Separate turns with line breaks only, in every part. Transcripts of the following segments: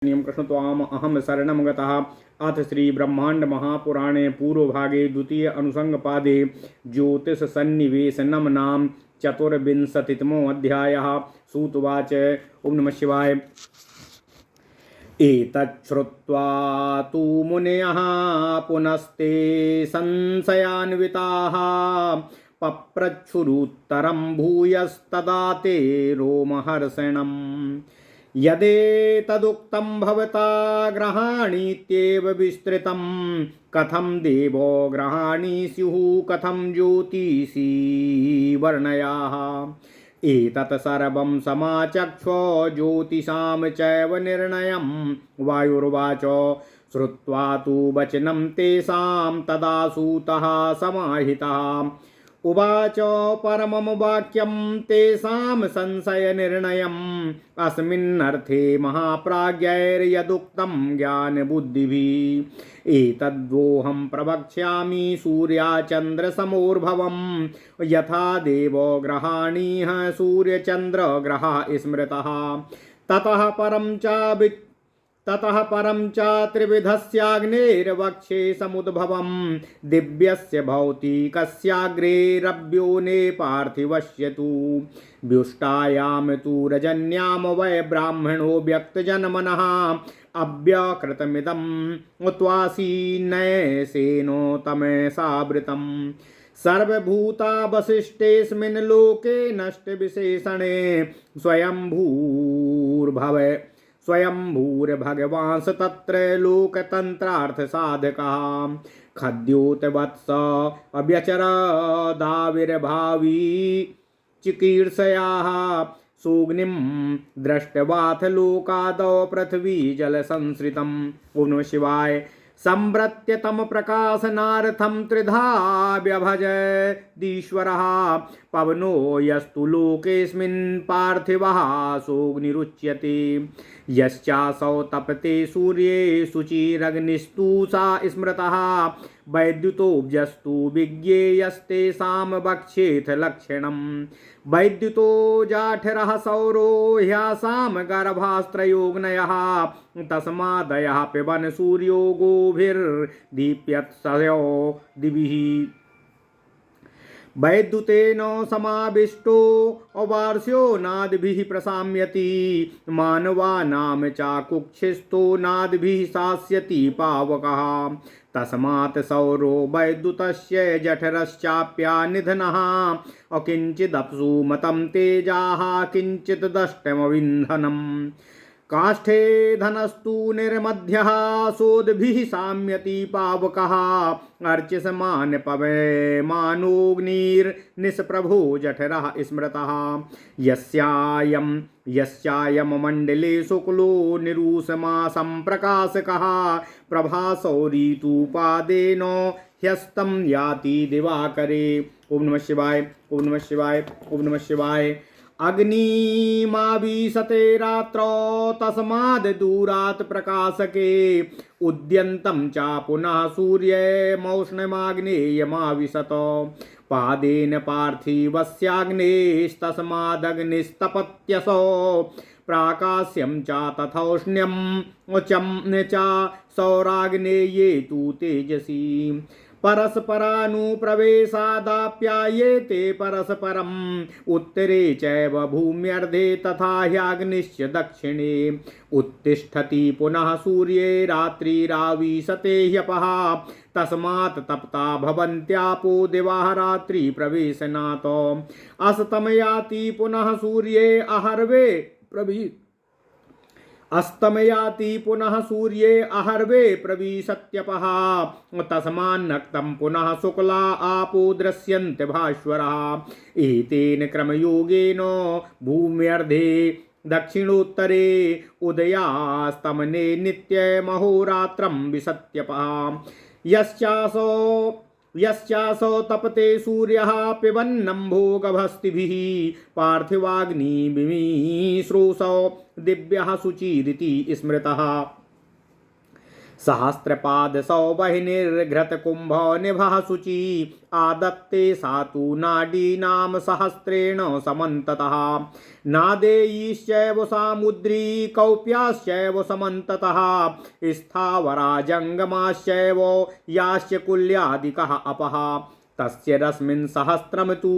कृष्ण त्वाम अहम शरणं गतः। अथ श्री ब्रह्मांड महापुराणे पूर्वभागे द्वितीय अनुसंग पादे ज्योतिष सन्निवेशनम नाम चतुर्विंशतितमो अध्यायः। सूतवाच ओम नमः शिवाय। एतच्छ्रुत्वा तु मुनयः पुनस्ते संशयान्विताः पप्रच्छुरुत्तरं भूयस्तदा ते रोमहर्षणम्। यदेतदुक्तं भवता ग्रहाणीत्येव विस्तृतं कथं देवो ग्रहाणि स्युः कथं ज्योतिषी वर्णयाः। एतत् सर्वं समाचक्ष्व ज्योतिषां चैव निर्णयं वायुर्वाच। श्रुत्वा तु वचनं तेषां तदा सूतः समाहितः। उवाच परमं वाक्यं तेषां संशयनिर्णयम् अस्मिन्नर्थे महाप्राज्ञैर्यदुक्तं ज्ञानबुद्धिभिः। एतद्वोऽहं प्रवक्ष्यामि सूर्याचन्द्रसमोर्भवं यथा देवो ग्रहाणीः सूर्यचन्द्रग्रहाः स्मृतः। ततः परं च त्रिविधस्याग्नेर्वक्षे समुद्भवं दिव्यस्य भौतिकस्याग्रेरव्योने पार्थिवस्य तु व्युष्टायां तु रजन्यां वै ब्राह्मणो व्यक्तजन्मनः अव्यकृतमिदं त्वासीनैसेनो तमसावृतम्। सर्वभूतावशिष्टेऽस्मिन् लोके नष्टविशेषणे स्वयंभूर्भगवांस तत्र लोकतन्त्रार्थसाधकः। खद्योतवत्स अव्यचरदाविर्भावी चिकीर्षयाः सोऽग्निं दृष्टवाथ लोकादौ पृथ्वी जलसंसृतम्। ओम नमः शिवाय। संव्रत्य तम प्रकाशनार्थं त्रिधा व्यभजदीश्वरः पवनो यस्तु लोकेऽस्मिन् पार्थिवः सोऽग्निरुच्यते। यश्चासौ तपते सूर्ये शुचिरग्निस्तु सा स्मृतः वैद्युतोऽभ्यस्तु विज्ञेयस्तेषां वक्ष्येथ लक्षणम्। वैद्युतो जाठरः सौरो ह्यासां गर्भास्त्रयोग्नयः तस्मादयः पिबन् सूर्यो गोभिर्दीप्यत्सयो दिभिः। वैद्युतेन समाविष्टो अवार्ष्यो नादभिः प्रशाम्यति मानवानां चाकुक्षिस्थो नादभिः शास्यति पावकः। तस्मात् सौरो वैद्युतस्य जठरश्चाप्यानिधनः अकिञ्चिदप्सु मतं तेजाः किञ्चित् दष्टमविन्धनम्। काष्ठे धनस्तु निर्मध्यः सोदभिः शाम्यति पावकः अर्चिसमान पवमानोऽग्निर्निष्प्रभो जठरः स्मृतः। यस्यायं मण्डले शुक्लो निरूषमासं प्रकाशकः प्रभासौ ऋतुपादेन ह्यस्तं याति दिवाकरे। ओम नमः शिवाय। ओम नमः शिवाय। ओम नमः शिवाय। अग्निमावीशते रात्रौ तस्माद् दूरात् प्रकाशके उद्यन्तं च पुनः सूर्यमौष्णमाग्नेयमाविशत। पादेन पार्थिवस्याग्नेस्तस्मादग्निस्तपत्यसो प्राकाश्यं च तथौष्ण्यं च सौराग्नेये तु तेजसी। परस्परानुप्रवेशादाप्यायेते परस्परम् उत्तरे चैव भूम्यर्धे तथा ह्याग्निश्च दक्षिणे। उत्तिष्ठति पुनः सूर्ये रात्रिरावीशते ह्यपः तस्मात् तप्ता भवन्त्यापो दिवाः रात्रि प्रवेशनात्। अस्तमयाति पुनः सूर्ये अहर्वे अस्तमयाति पुनः सूर्ये अहर्वे प्रविशत्यपः तस्मान्नक्तं पुनः शुक्ला आपो दृश्यन्ते भास्वरः। एतेन क्रमयोगेन भूम्यर्धे दक्षिणोत्तरे उदयास्तमने नित्यमहोरात्रं विशत्यपः। यश्चासौ तपते सूर्यः पिबन्नम्भोगभस्तिभिः पार्थिवाग्निमिश्रोऽसौ दिव्यः शुचिरिति स्मृतः। सहस्रपाद सौबहिर्घृत कुंभ निभः शुचि आदत्ते सातु नाडीनाम सहस्रेण समन्ततः नादेयीश्चैव सामुद्री कौप्याश्चैव समन्ततः स्थावरा जंगमाश्चैव याश्च कुल्यादिकः अपः तस्य रश्मिन् सहस्रम तु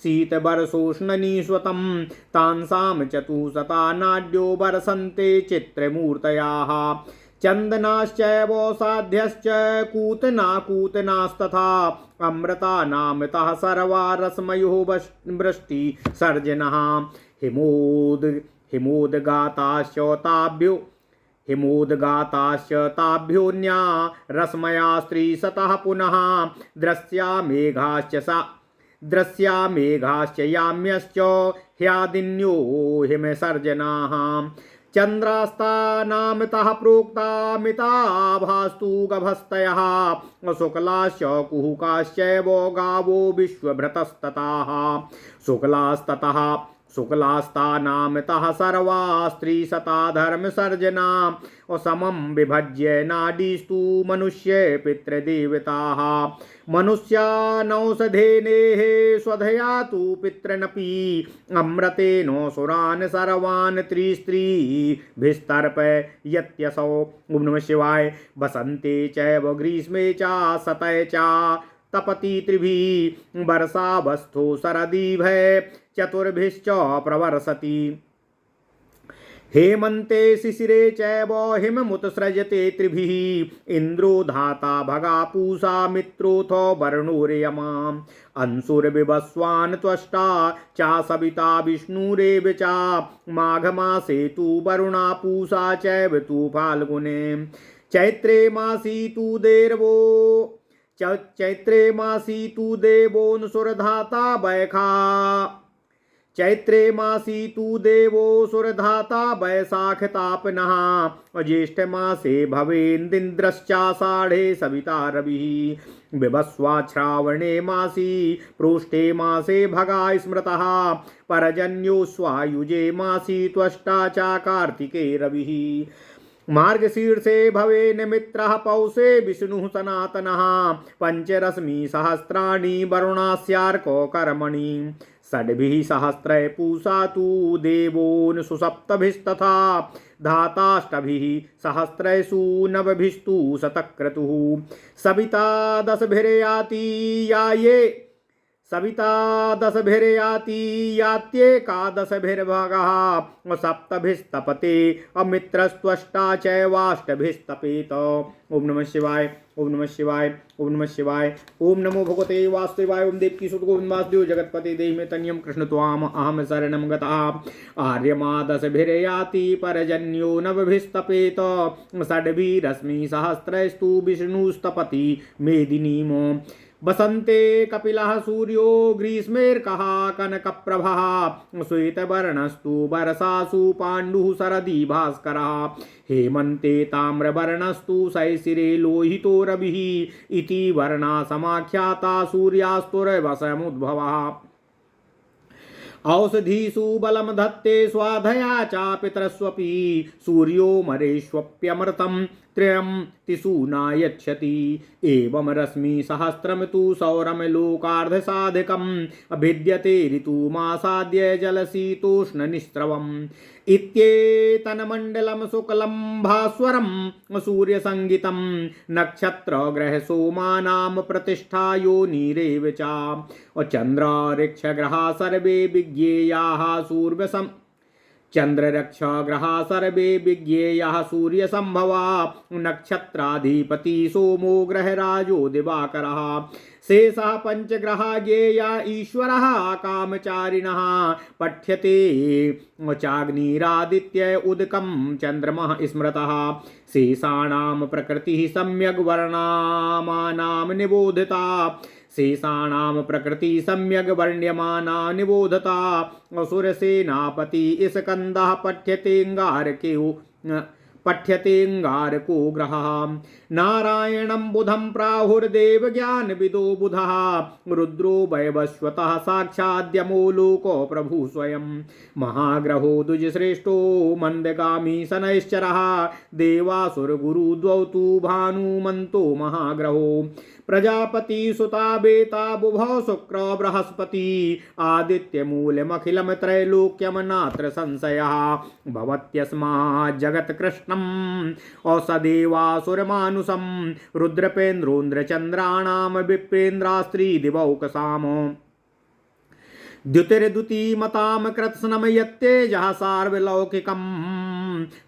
शीतवर्षोष्णनिस्वतं तांसां चतुशता नाड्यो वर्षन्ते चित्रमूर्तयाः चन्दनाश्चैव साध्यश्च कूतनास्तथा अमृतानामृतः सर्वा रसमयो वृष्टि सर्जनः हिमोदगाताश्च ताभ्योऽन्या रश्मया स्त्रीशतः पुनः दृश्या मेघाश्च याम्यश्च ह्यादिन्यो हिमसर्जनाः चन्द्रास्तानामितः प्रोक्तामिताभास्तु गभस्तयः शुक्लाश्च कुहुकाश्चैव गावो विश्वभृतस्तताः शुक्लास्तानामितः सर्वा स्त्रीशता धर्मसर्जना समं विभज्य नाडीस्तु मनुष्ये पितृदेवताः मनुष्यानौषधेनेः स्वधया तु पितृनपि अमृतेनो सुरान् सर्वान् त्रिस्त्रीभिस्तर्पयत्यसौ। ओम नमः शिवाय। वसन्ते चैव ग्रीष्मे च शतय च तपति त्रिभिः वर्षावस्थो शरदिभे चतुर्भिश्च प्रवर्षति हेमन्ते शिशिरे चैव हिममुत्सृजते त्रिभिः इन्द्रो धाता भगा पूषा मित्रोऽथो वरुणोर्यमाम् अंशुर्विवस्वान् त्वष्टा च सविता विष्णुरेव च माघमासे तु वरुणा पूषा चैव तु फाल्गुने चैत्रे मासी तु देवोऽनुसुरधाता वैखा चैत्रे मासी तु देवो सुरधाता वैशाखतापनः ज्येष्ठ मासे भवेन्द्रिन्द्रश्चाषाढे सविता रविः विभस्वा श्रावणे मासी प्रोष्ठे मासे भगा स्मृतः परजन्योऽस्वायुजे मासी त्वष्टा च कार्तिके रविः मार्गशीर्षे भवेन् मित्रः पौषे विष्णुः सनातनः पञ्चरश्मि सहस्राणि वरुणास्यार्को कर्मणि षड्भिः सहस्रै पूषा तु देवोन् सुसप्तभिस्तथा धाताष्टभिः सहस्रैषु नवभिस्तु शतक्रतुः सविता दशभिर्याति यात्येकादशभिर्भगः सप्तभिस्तपते अमित्रस्त्वष्टा चैवाष्टभिस्तपेत। ओम नमः शिवाय। ओम नमः शिवाय। ओम नमः शिवाय। ओम नमो भगवते वासुदेवाय। ओम देवकी सुत गोविंद वासुदेव जगतपते देहि मे तन्यं कृष्ण त्वाम अहम शरणं गतः आर्यमा दशभिर्याति परजन्यो नवभिस्तपेत षड्भिरश्मि सहस्रैस्तु विष्णुस्तपति मेदिनीमो वसन्ते कपिलः सूर्यो ग्रीष्मेर्कः कनकप्रभः श्वेतवर्णस्तु वर्षासु पाण्डुः शरदि भास्करः हेमन्ते ताम्रवर्णस्तु शैशिरे लोहितो रविः इति वर्णा समाख्याता सूर्यास्तुर्वशमुद्भवः औषधीषु बलं धत्ते स्वाधया चापितरस्वपि सूर्यो मरेष्वप्यमृतं त्रयं तिषु नायच्छति एवं रश्मि सहस्रम तु सौरम लोकार्धसाधकम् अभिद्यते ऋतुमासाद्य जलशीतोष्णनिस्त्रवम् इत्येतन्मण्डलं शुक्लं भास्वरं सूर्यसंगितं नक्षत्रग्रहसोमानां प्रतिष्ठा योनिरेव च चन्द्रार्क्षग्रहा सर्वे विज्ञेयाः चन्द्ररक्षग्रहा सर्वे विज्ञेयः सूर्यसंभवा नक्षत्राधिपति सोमो ग्रहराजो दिवाकरः शेषः पंचग्रहा ज्ञेया ईश्वरः कामचारिणः पठ्यते चाग्निरादित्य उदकं चन्द्रमः स्मृतः शेषाणां प्रकृतिः सम्यग् वर्णामानां निबोधिता शेषाणां प्रकृति सम्यग् वर्ण्यमाना निबोधता असुरसेनापति स्कन्दः पठ्यतेऽङ्गारको ग्रहः नारायणं बुधं प्राहुर्देव ज्ञानविदो बुधः रुद्रो वैवस्वतः साक्षाद्यमो लोको प्रभु स्वयं महाग्रहो द्विजश्रेष्ठो मन्दगामी शनैश्चरः देवासुरगुरु द्वौ तु भानुमन्तो महाग्रहो प्रजापति सुता बेता बुभौ शुक्र बृहस्पति आदित्यमूलमखिलं त्रैलोक्यं नात्र संशयः भवत्यस्मात् जगत्कृष्णम् औषदेवासुरमानुषं रुद्रपेन्द्रोन्द्रचन्द्राणां विप्रेन्द्रास्त्रीदिवौकसाम द्युतिर्द्युतिमतां कृत्स्नं यत्तेजः सार्वलौकिकम्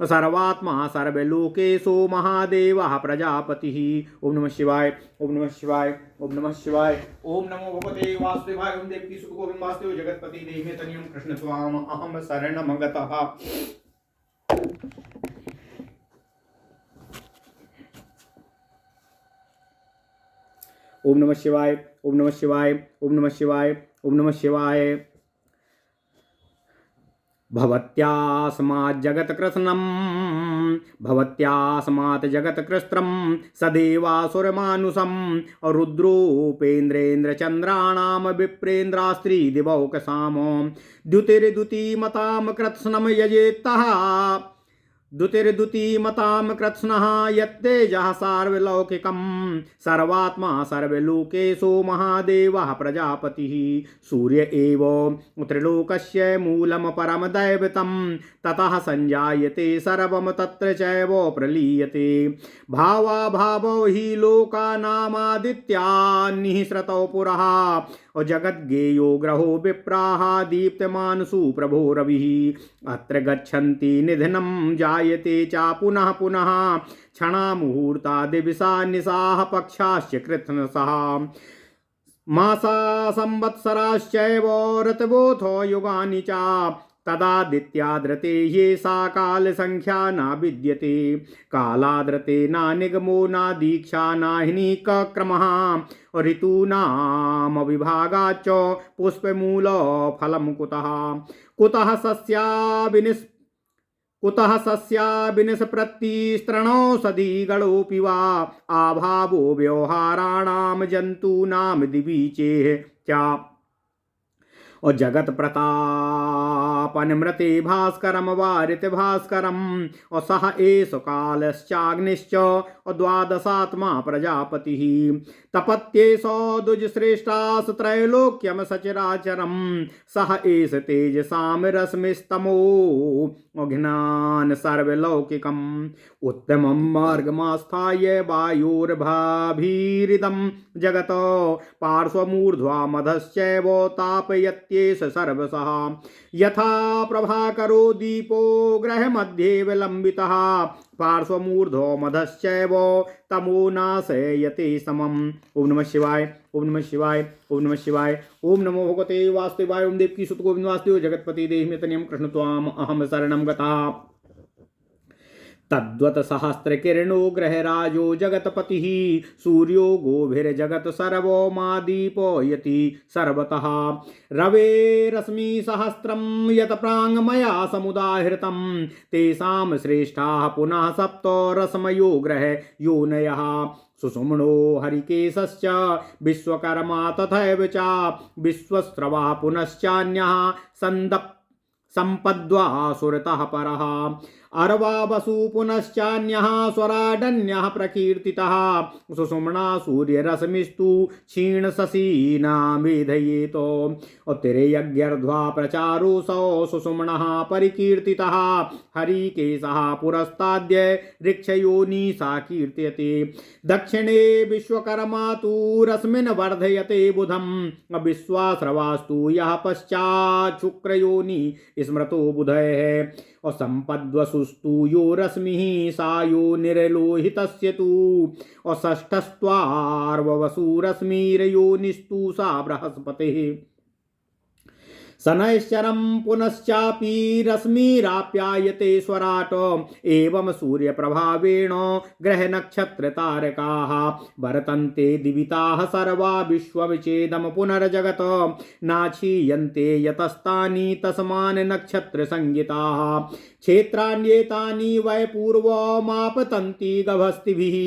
सर्वात्मा सर्वलोकेषु महादेवः प्रजापतिः। ओम नमः शिवाय, ओम नमः शिवाय, ओम नमः शिवाय। ओम नमो भगवते वासुदेवाय। ओम देवकी सुत गोविंद वासुदेव जगत्पति देहि तनियं कृष्ण त्वाम अहम शरणं गतः। ओम नमः शिवाय, ओम नमः शिवाय, ओम नमः शिवाय, ओम नमः शिवाय। भवत्यास्मात् जगत्कृत्स्नं भवत्यास्मात् जगत्कृत्स्नं सदेवासुरमानुषं रुद्रोपेन्द्रेन्द्रचन्द्राणां विप्रेन्द्रास्त्रीदिवौकसाम द्युतिर्द्युतिमतां कृत्स्नं यजेत्तः द्युतिर्द्युतिमतां कृत्स्नः यत्तेजः सार्वलौकिकं सर्वात्मा सर्वलोकेषु महादेवः प्रजापतिः सूर्य एव त्रिलोकस्य मूलं परमदैवतं ततः संजायते सर्वं तत्र चैव प्रलीयते भावाभावो हि लोकानामादित्यान्निःसृतौ पुरः जगद्गेयो ग्रहो विप्राः दीप्तमानसु प्रभो रविः अत्र गच्छन्ति निधनं जायते च पुनः पुनः क्षणामुहूर्ता दिवसा निशाः पक्षाश्च कृत्स्नसः मासा संवत्सराश्चैव ऋतवोऽथो युगानि च तदादित्याद्रते ये सा कालसंख्या न विद्यते कालाद्रते न निगमो न दीक्षा नाहिनी कक्रमः ऋतूनाम विभागाच्च पुष्पमूल फलं कुतः कुतः सस्याविनिष्प्रत्तिस्तृणौषधिगणोऽपि वा आभावो व्यवहाराणां जन्तूनां दिवि चेह च और जगत प्रतापनमृते भास्करम वारित भास्करम और सह एष कालश्चाग्निश्च और द्वादशात्मा प्रजापतिः तपत्येषो द्विजश्रेष्ठास् त्रैलोक्यम सचराचरम सह एष तेजसां रश्मिस्तमो ज्ञान सर्वलौकिकम् उत्तमं मार्गमास्थाय वायोर्भाभीरिदं जगत पार्श्वमूर्ध्वा मधश्चैव तापयत्येष सर्वशः यथा प्रभाकरो दीपो गृहमध्ये विलम्बितः पार्श्वमूर्ध्वो मधश्चैव तमो नाशयते समम्। ओम नमः शिवाय, ओम नमः शिवाय, ओम नमः शिवाय। ओम नमो भगवते वासुदेवाय। ओम देवकी सुत गोविंद वासुदेव जगत्पति देहि तनियं कृष्ण त्वाम अहम शरणं गतः। तद्वत् सहस्रकिरणो ग्रहराजो जगत्पतिः सूर्यो गोभिर्जगत् सर्वो मादीपो यति सर्वतः रवेरश्मि सहस्रं यत् प्राङ्मया समुदाहृतं तेषां श्रेष्ठाः पुनः सप्तो रश्मयो ग्रह योनयः सुषुम्नो हरिकेशश्च विश्वकर्मा तथैव च विश्वस्रवः पुनश्चान्यः सम्पद्वा सुरतः परः अर्वा वसु पुनश्चान्यः स्वराडन्यः प्रकीर्तितः सुषुम्ना सूर्यरश्मिस्तु क्षीणशशीना मेधयेतो तिर्यज्ञर्ध्वा प्रचारोऽसौ सुषुम्नः परिकीर्तितः हरिकेशः पुरस्ताद्य ऋक्षयोनिसा कीर्त्यते दक्षिणे विश्वकर्मा तु रश्मिन् वर्धयते बुधं विश्वाश्रवास्तु यः पश्चात् शुक्रयोनि स्मृतो बुधैः और संपद्वसुस्तु यो रश्मिः सा यो निर्लोहितस्य तु और षष्ठस्त्वार्वसु रश्मिर्योनिस्तु सा बृहस्पतिः शनैश्चरं पुनश्चापि रश्मिराप्यायते स्वराट एवं सूर्यप्रभावेण ग्रहनक्षत्रतारकाः वर्तन्ते दिविताः सर्वा विश्वविच्छेदं पुनर्जगत् नाक्षीयन्ते यतस्तानि तस्मान् नक्षत्रसंज्ञिताः क्षेत्राण्येतानि वै पूर्वमापतन्ति गभस्तिभिः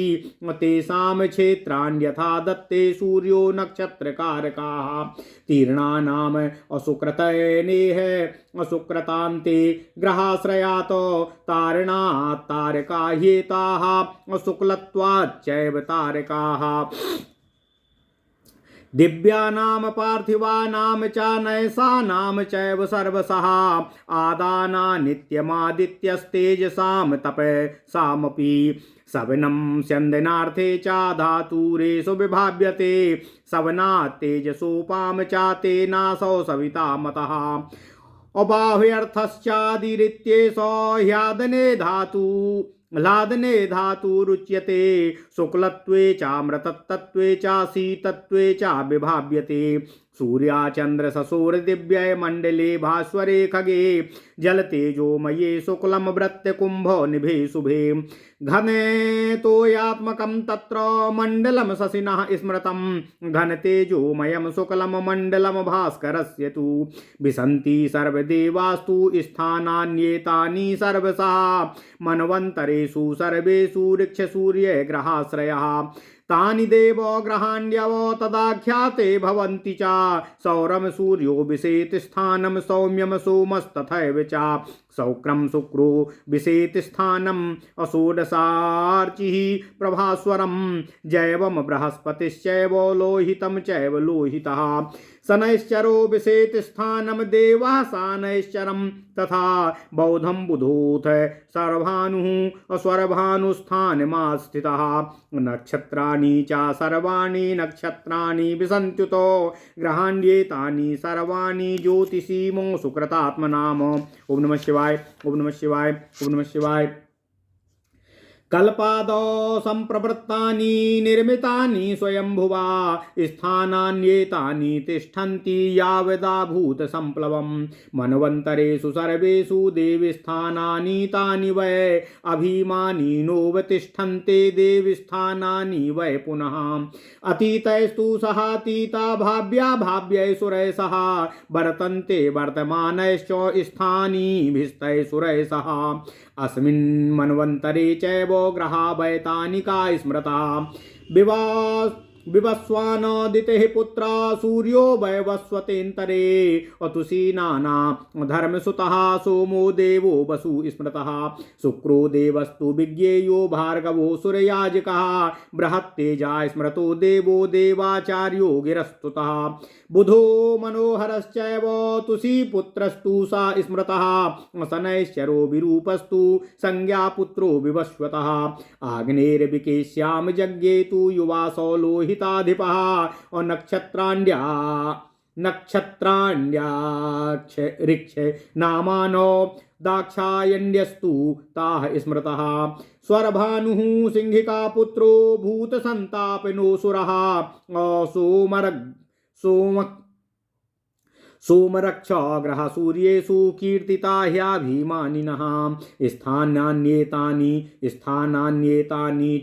तेषां क्षेत्राण्यथा दत्ते सूर्यो नक्षत्रकारकाः तीर्णानाम् असुकृतनेह असुकृतान्ते ग्रहाश्रयात् तारणात् तारकाह्येताः असुक्लत्वाच्चैव तारकाः दिव्यानां पार्थिवानां च नैषानां चैव सर्वशः आदाना नित्यमादित्यस्तेजसां तपसामपि सवनं स्यन्दनार्थे च धातुरेषु विभाव्यते सवनात् तेजसोपां च तेनासौ सविता मतः अबाह्यर्थश्चादिरित्येष ह्यादने लादने धातुरुच्यते शुक्लत्वे चामृतत्वे च शीतत्वे च विभाव्यते सूर्याचन्द्रशशोरदिव्ये मण्डले भास्वरे खगे जलतेजोमये शुक्लं वृत्तकुम्भ निभे शुभे घने तोयात्मकं तत्र मण्डलं शशिनः स्मृतं घनतेजोमयं शुक्लं मण्डलं भास्करस्य तु विशन्ति सर्वदेवास्तु स्थानान्येतानि सर्वशः मन्वन्तरेषु सर्वेषु ऋक्षसूर्यग्रहाश्रयः तानि देवग्रहाण्यव तदाख्याते भवन्ति च सौरं सूर्यो विशेति स्थानं सौम्यं सोमस्तथैव च सौक्रं शुक्रो विशेति स्थानम् अषोडशार्चिः प्रभास्वरं जैवं बृहस्पतिश्चैव लोहितं चैव लोहितः शनैश्चरो विशेति स्थानं देवः शनैश्चरं तथा बौधं बुधोऽथ सर्वानुः अस्वर्भानुस्थानमास्थितः नक्षत्राणि च सर्वाणि नक्षत्राणि विसन्त्युतो ग्रहाण्येतानि सर्वाणि ज्योतिषीमो सुकृतात्मनाम। ओम नमः शिवाय, ओम नमः शिवाय, ओम नमः शिवाय। कल्पादौ सम्प्रवृत्तानि निर्मितानि स्वयंभुवा स्थानान्येतानि तिष्ठन्ति यावदाभूत सम्प्लवम् मन्वन्तरेषु सर्वेषु देवस्थानानि तानि वै अभिमानिनोवतिष्ठन्ते देवस्थानानि वै पुनः अतीतैस्तु सहातीता भाव्या भाव्यै सुरै सह वर्तन्ते वर्तमानैश्च स्थानीभिस्तै सुरै सह अस्मिन् मन्वन्तरे चैव ग्रहा वैतानिका स्मृता विवस्वानादितेः पुत्रा सूर्यो वैवस्वतेन्तरे अतुसीनाना धर्मसुतः सोमो देवो वसु स्मृतः शुक्रो देवस्तु विज्ञेयो भार्गवो सूर्ययाजकः बृहत्तेजा स्मृतो देवो देवाचार्यो गिरस्तुतः बुधो मनोहरश्चैव तुषीपुत्रस्तु सा स्मृतः शनैश्चरो विरूपस्तु संज्ञापुत्रो विवस्वतः आग्नेर्विकेश्यां यज्ञे तु युवासो लोहिताधिपः और नक्षत्राण्यक्ष ऋक्ष नामानो दाक्षायण्यस्तु ताः स्मृतः स्वरभानुः सिंहिका पुत्रो भूतसन्तापनोऽसुरः सोमरक्षा ग्रह सूर्येषु कीर्तिता ह्याभिमानिनः स्थानान्येतानि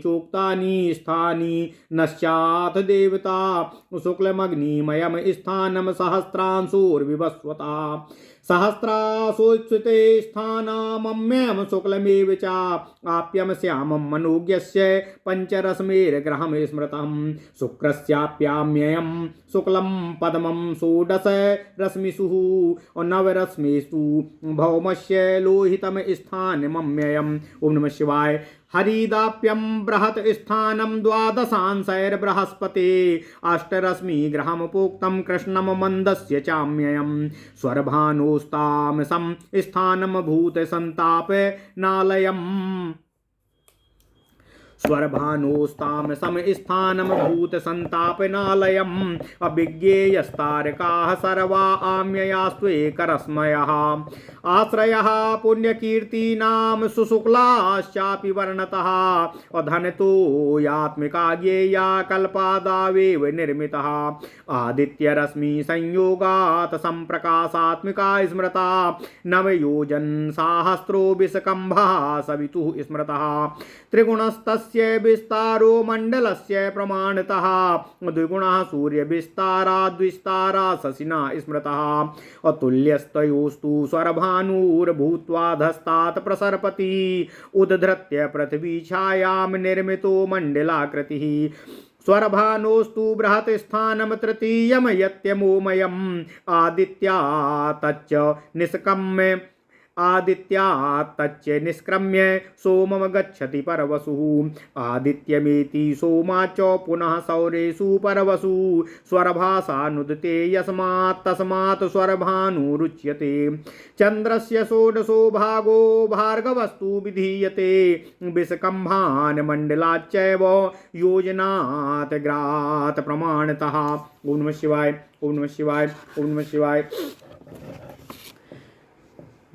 चोक्तानि स्थानि नश्चात् देवता शुक्लमग्निमयं स्थानं सहस्रांशोर्विवस्वता सहस्रासोच्युते स्थानामम्यं शुक्लमेव च आप्यं श्यामं मनोज्ञस्य पञ्चरश्मेर्ग्रहं स्मृतं शुक्रस्याप्याम्ययं शुक्लं पद्मं षोडश रश्मिषु नवरश्मिषु भौमस्य लोहितं स्थानमम्ययम्। ओम नमः शिवाय। हरिदाप्यं बृहत् स्थानं द्वादशांशैर्बृहस्पते अष्टरश्मि ग्रहं पोक्तं कृष्णं मन्दस्य चाम्ययं स्वर्भानुस्तामसं स्थानं भूतसन्ताप नालयम् स्वरभानोस्ताम समस्थानं भूतसन्तापनालयम् अभिज्ञेयस्तारकाः सर्वा आम्ययास्त्वेकरस्मयः आश्रयः पुण्यकीर्तीनां सुशुक्लाश्चापि वर्णतः अधनतो यात्मिका ज्ञेया कल्पादावेव निर्मितः आदित्यरश्मि संयोगात् सम्प्रकाशात्मिका स्मृता नवयोजन सहस्रो विषकम्भः सवितुः स्मृतः त्रिगुणस्तस्य विस्तारो मण्डलस्य प्रमाणतः द्विगुणः सूर्यविस्ताराद्विस्तारा शशिना स्मृतः अतुल्यस्तयोस्तु स्वरभानुर्भूत्वाधस्तात् प्रसरपति उद्धृत्य पृथ्वी छायां निर्मितो मण्डलाकृतिः स्वरभानोस्तु बृहत् स्थानं तृतीयं यत्यमोमयम् आदित्या तच्च निष्कम्य आदित्यात्तच्च निष्क्रम्य सोमम गच्छति परवसुः आदित्यमेति सोमा च पुनः सौरेषु परवसु स्वरभासानुदते यस्मात् तस्मात् स्वरभानुरुच्यते चन्द्रस्य षोडशो भागो भार्गवस्तु विधीयते विषकम्भान् मण्डलाच्चैव योजनात् ग्रात् प्रमाणतः। ओम नमः शिवाय, ओम नमः शिवाय, ओम नमः शिवाय।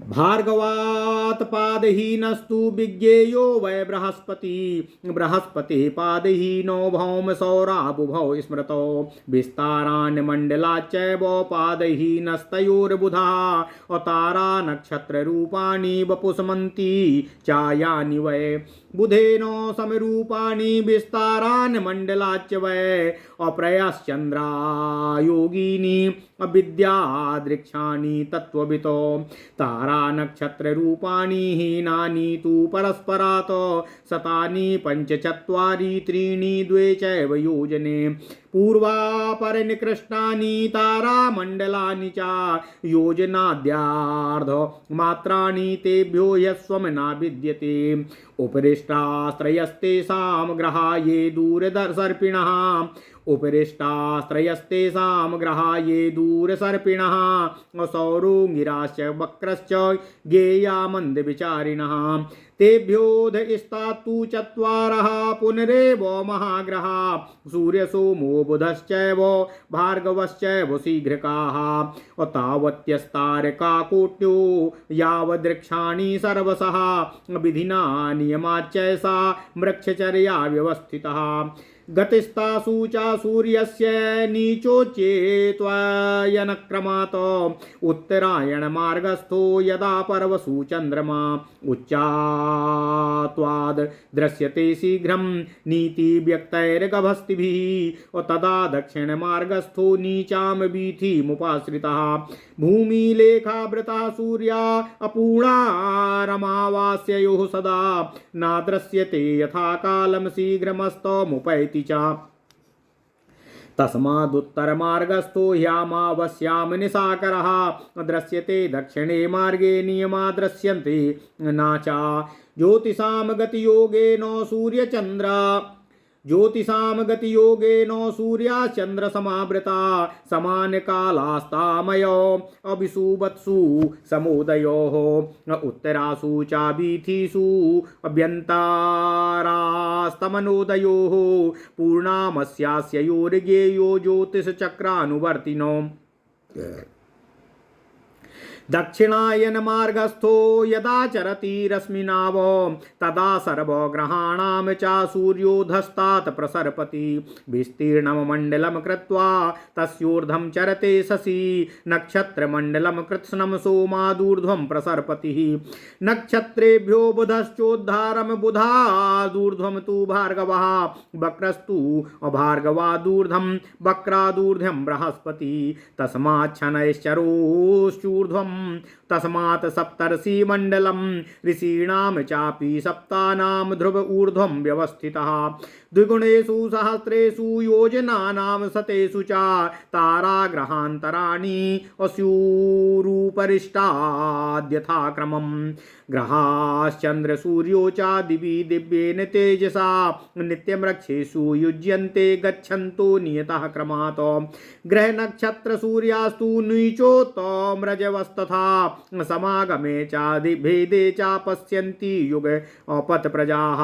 भार्गवात् पादहीनस्तु विज्ञेयो वै बृहस्पति बृहस्पतिः पादहीनो भौम सौराबुभौ स्मृतो विस्तारान् मण्डलाच्चैव पादहीनस्तयोर्बुधा अतारा नक्षत्ररूपाणि वपुषमन्ति चायानि वै बुधेनो समरूपाणि विस्तारान् मण्डलाच्च वै अप्रयश्चन्द्रा योगिनी अविद्यादृक्षाणि तत्त्ववितो तारा नक्षत्ररूपाणि हीनानि तु परस्परात् शतानि पञ्चचत्वारि त्रीणि द्वे चैव योजने पूर्वापरनिकृष्टानि तारामण्डलानि च योजनाद्यार्ध मात्राणि तेभ्यो यस्वं न विद्यते उपरिष्टास्त्रयस्तेषां ग्रहा ये दूरदर्शर्पिणः उपरिष्टास्त्रयस्तेषां ग्रहा ये दूरसर्पिणः सौरोङ्गिराश्च वक्रश्च ज्ञेया मन्दविचारिणः तेभ्योऽधस्तात्तु चत्वारः पुनरेव महाग्रहा सूर्यसोमो बुधश्चैव भार्गवश्चैव शीघ्रकाः तावत्यस्तारकाकोट्यो यावदृक्षाणि सर्वशः विधिना नियमाच्चैषा मृक्षचर्या व्यवस्थितः गतिस्तासु च सूर्यस्य नीचोच्चेत्वयनक्रमात् उत्तरायणमार्गस्थो यदा पर्वसु चन्द्रमा उच्चात्वाद् दृश्यते शीघ्रं नीतिव्यक्तैर्गभस्तिभिः तदा दक्षिणमार्गस्थो नीचां वीथिमुपाश्रितः भूमिलेखावृतः सूर्या अपूर्णारमावास्ययोः सदा न दृश्यते यथा कालं शीघ्रमस्तमुपैति तस्मादुत्तरमार्गस्थो ह्यामावस्यां निशाकरः दृश्यते दक्षिणे मार्गे नियमा दृश्यन्ते न च ज्योतिषां गतियोगेन ज्योतिषां सूर्याचन्द्रसमावृता समानकालास्तामयो अभिषुवत्सु समोदयोः उत्तरासु च वीथिषु अभ्यन्तरास्तमनोदयोः पूर्णामस्यास्योर्ज्ञेयो ज्योतिषचक्रानुवर्तिनो दक्षिणायन मार्गस्थो यदा चरति रश्मिनाव तदा सर्वग्रहाणां च सूर्योधस्तात् प्रसरपति विस्तीर्णं मण्डलं कृत्वा तस्योर्ध्वं चरते शशि नक्षत्रमण्डलं कृत्स्नं सोमादूर्ध्वं प्रसरपतिः नक्षत्रेभ्यो बुधश्चोद्धारं बुधादूर्ध्वं तु भार्गवः वक्रस्तु भार्गवादूर्ध्वं वक्रादूर्ध्वं बृहस्पति तस्माच्छनैश्चरोश्चूर्ध्वं तस्मात् सप्तर्षि मण्डलं ऋषीणां चापि सप्तानां ध्रुव ऊर्ध्वं व्यवस्थितः द्विगुणेषु सहस्रेषु योजनानां शतेषु च ताराग्रहान्तराणि अस्युरुपरिष्टाद्यथाक्रमं ग्रहाश्चन्द्रसूर्यो च दिवि दिव्येन तेजसा नित्यं रक्षेषु युज्यन्ते गच्छन्तो नियतः क्रमात् ग्रहनक्षत्रसूर्यास्तु नीचोत्तमरजवस्तथा तथा समागमे चादि भेदे चा पश्यन्ति युग पथ प्रजाः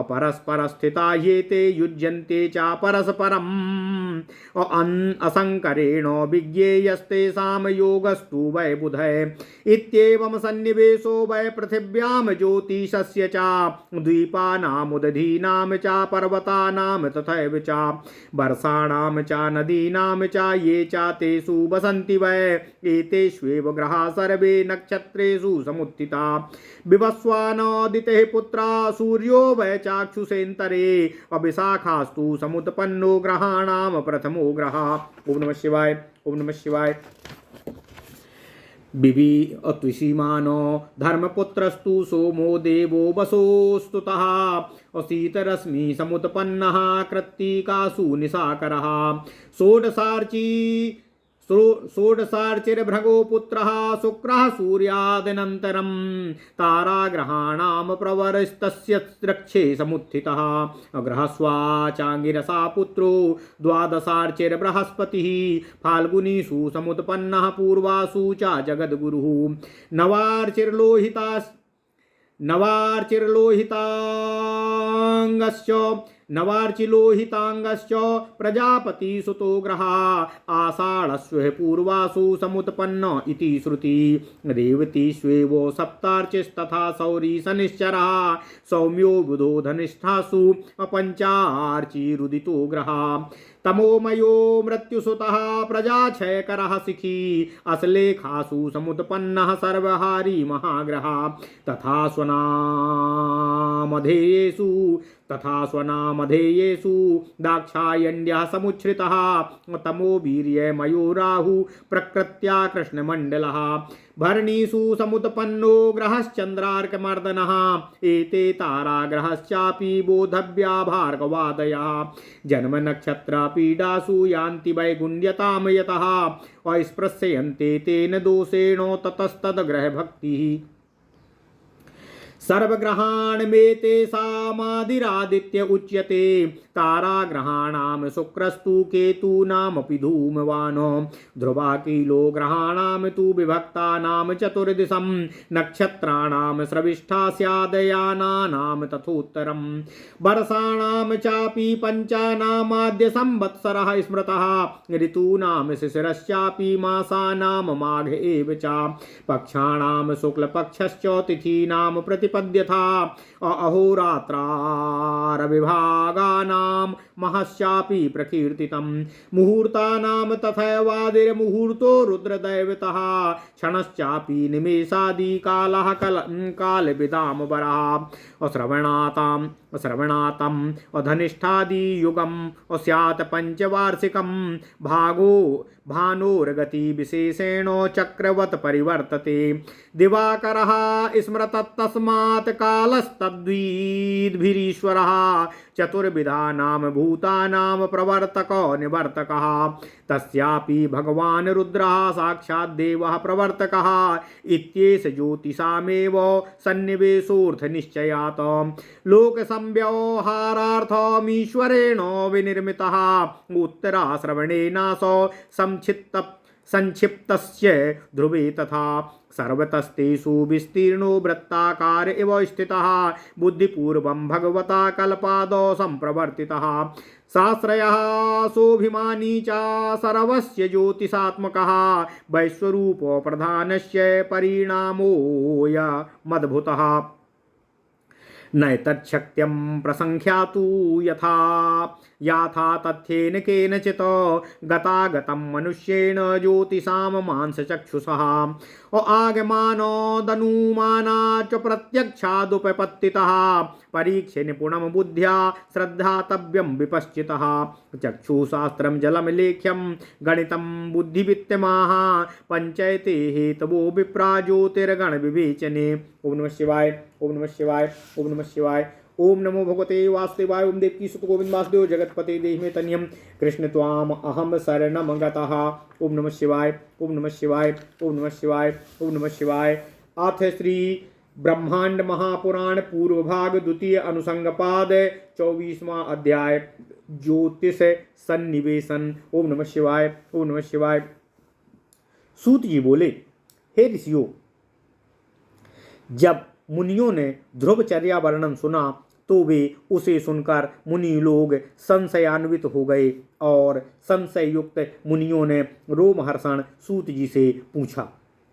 अपरस्पर स्थिता ये ते युज्यन्ते चा परस्परम् असंकरेण विज्ञेयस्तेषां योगस्तु वै बुधय इत्येवं सन्निवेशो वै पृथिव्यां ज्योतिषस्य च द्वीपानामुदधीनां च पर्वतानां तथैव च वर्षाणां च नदीनां च ये च तेषु वसन्ति वै एतेष्वेव ग्रहाः सर्वे नक्षत्रेषु समुत्थिता विवस्वानादितेः पुत्रा सूर्यो वै चाक्षुषेन्तरे अविशाखास्तु समुत्पन्नो ग्रहाणां प्रथमो ग्रहः। ओम नमः शिवाय। ओम नमः शिवाय। बिबी अत्विषीमानो धर्मपुत्रस्तु सोमो देवो वसोस्तुतः अशीतरश्मि समुत्पन्नः कृत्तिकासु निशाकरः षोडशार्चिर्भृगो पुत्रः शुक्रः सूर्यादनन्तरं ताराग्रहाणां प्रवरस्तस्य रक्षे समुत्थितः अग्रहस्वाचाङ्गिरसा पुत्रो द्वादशार्चिर्बृहस्पतिः फाल्गुनीषु समुत्पन्नः पूर्वासु च जगद्गुरुः नवार्चिलोहितांगश्च प्रजापतिसुतो ग्रहः आषाढस्वे पूर्वासु समुत्पन्न इति श्रुति रेवतीष्वेवो सप्तार्चिस्तथा सौरी शनिश्चरः सौम्यो बुधो धनिष्ठासु अपञ्चार्चिरुदितो ग्रहः तमोमयो मृत्युसुतः प्रजाक्षयकरः शिखी अश्लेखासु समुत्पन्नः सर्वहारी महाग्रहः तथा स्वनामधेयेषु दाक्षायण्यः समुच्छ्रितः तमो वीर्यमयो राहु प्रकृत्या कृष्णमण्डलः भरणीषु समुत्पन्नो ग्रहश्चन्द्रार्कमर्दनः एते ताराग्रहश्चापि बोधव्या भार्गवादयः जन्म नक्षत्र पीडासु यान्ति वैगुण्यतां यतः अस्पृश्यन्ते तेन दोषेण ततस्तद्ग्रहभक्तिः सर्वग्रहाणमेतेषामादिरादित्य उच्यते ताराग्रहाणां शुक्रस्तु केतूनामपि धूमवान् ध्रुवाकीलो ग्रहाणां तु विभक्तानां चतुर्दिशं नक्षत्राणां स्रविष्ठा स्यादयानानां तथोत्तरं वर्षाणां चापि पञ्चानामाद्य संवत्सरः स्मृतः ऋतूनां शिशिरश्चापि मासानां माघ एव च पक्षाणां शुक्लपक्षश्च तिथीनां प्रतिपद्यथा अहोरात्रारविभागानां महश्चापि प्रकीर्तितं मुहूर्तानां तथैवादिर्मुहूर्तो रुद्रदैवतः क्षणश्चापि निमेषादिकालः कालविदां वरः अश्रवणातम् अधनिष्ठादियुगम् अस्यात् पञ्चवार्षिकं भानोर्गति विशेषेण चक्रवत् परिवर्तते दिवाकरः स्मरतस्तस्मात् कालस्तद्वीद्भिरीश्वरः चतुर्विधानां भूतानां प्रवर्तको निवर्तकः तस्यापि भगवान् रुद्रः साक्षात् देवः प्रवर्तकः इत्येष ज्योतिषामेव सन्निवेशोऽर्थनिश्चयात् लोकसंव्यवहारार्थमीश्वरेण विनिर्मितः उत्तराश्रवणेनासौ संक्षिप्तस्य ध्रुवे तथा सर्वतस्तेषु विस्तीर्णो वृत्ताकार इव स्थितः बुद्धिपूर्वं भगवता कल्पादौ सम्प्रवर्तितः साश्रयः सोऽभिमानी च सर्वस्य ज्योतिषात्मकः वैश्वरूपो प्रधानस्य परिणामोऽयमद्भुतः नैतच्छक्यं प्रसङ्ख्यातु याथा तथ्येन केनचित् गतागतं मनुष्येण ज्योतिषां मांसचक्षुषः आगमानोदनुमाना च प्रत्यक्षादुपपत्तितः परीक्ष्य निपुणं बुद्ध्या श्रद्धातव्यं विपश्चितः चक्षुशास्त्रं जलं लेख्यं गणितं बुद्धिवित्तमाः पंचैते हेतवो विप्रा ज्योतिर्गणविवेचने। ओम नमः शिवाय। ओम नमः शिवाय। ओम नमः शिवाय। ओम नमो भगवते वासुदेवाय। ओम देवकी सुत गोविंद वासुदेव जगतपते देहि तन्यम कृष्ण त्वाम अहम शरणम गतः। ओम नमः शिवाय। ओम नमः शिवाय। ओम नमः शिवाय। ओम नमः शिवाय। अथ श्री ब्रह्मांड महापुराण पूर्व भाग द्वितीय अनुसंगपाद 24वां अध्याय ज्योतिष सन्निवेशन। ओम नमः शिवाय। ओम नमः शिवाय। सूत जी बोले, हे ऋषियों, जब मुनियों ने ध्रुवचर्या वर्णन सुना तो वे उसे सुनकर मुनि लोग संशयान्वित हो गए और संशय युक्त मुनियों ने रोमहर्षण सूत जी से पूछा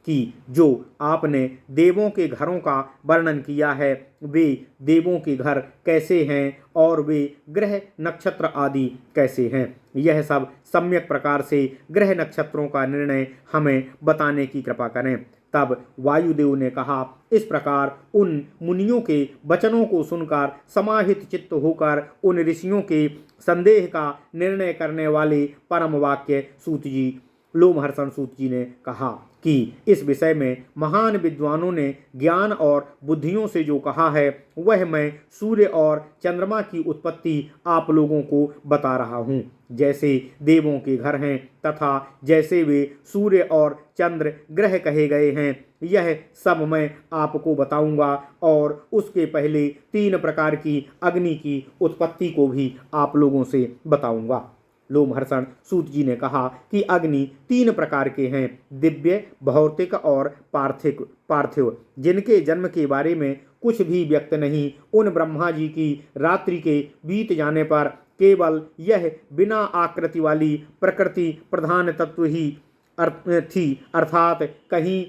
कि जो आपने देवों के घरों का वर्णन किया है वे देवों के घर कैसे हैं और वे ग्रह नक्षत्र आदि कैसे हैं। यह सब सम्यक प्रकार से ग्रह नक्षत्रों का निर्णय हमें बताने की कृपा करें। तब वायुदेव ने कहा, इस प्रकार उन मुनियों के वचनों को सुनकर समाहित चित्त होकर उन ऋषियों के संदेह का निर्णय करने वाले परम वाक्य सूत जी लोमहर्षण सूत जी ने कहा कि इस विषय में महान विद्वानों ने ज्ञान और बुद्धियों से जो कहा है वह मैं सूर्य और चंद्रमा की उत्पत्ति आप लोगों को बता रहा हूँ। जैसे देवों के घर हैं तथा जैसे वे सूर्य और चंद्र ग्रह कहे गए हैं यह सब मैं आपको बताऊंगा और उसके पहले 3 प्रकार की अग्नि की उत्पत्ति को भी आप लोगों से बताऊंगा। लोमहर्षण सूत जी ने कहा कि अग्नि 3 प्रकार के हैं, दिव्य, भौतिक और पार्थिव, जिनके जन्म के बारे में कुछ भी व्यक्त नहीं। उन ब्रह्मा जी की रात्रि के बीत जाने पर केवल यह बिना आकृति वाली प्रकृति प्रधान तत्व ही थी, अर्थात कहीं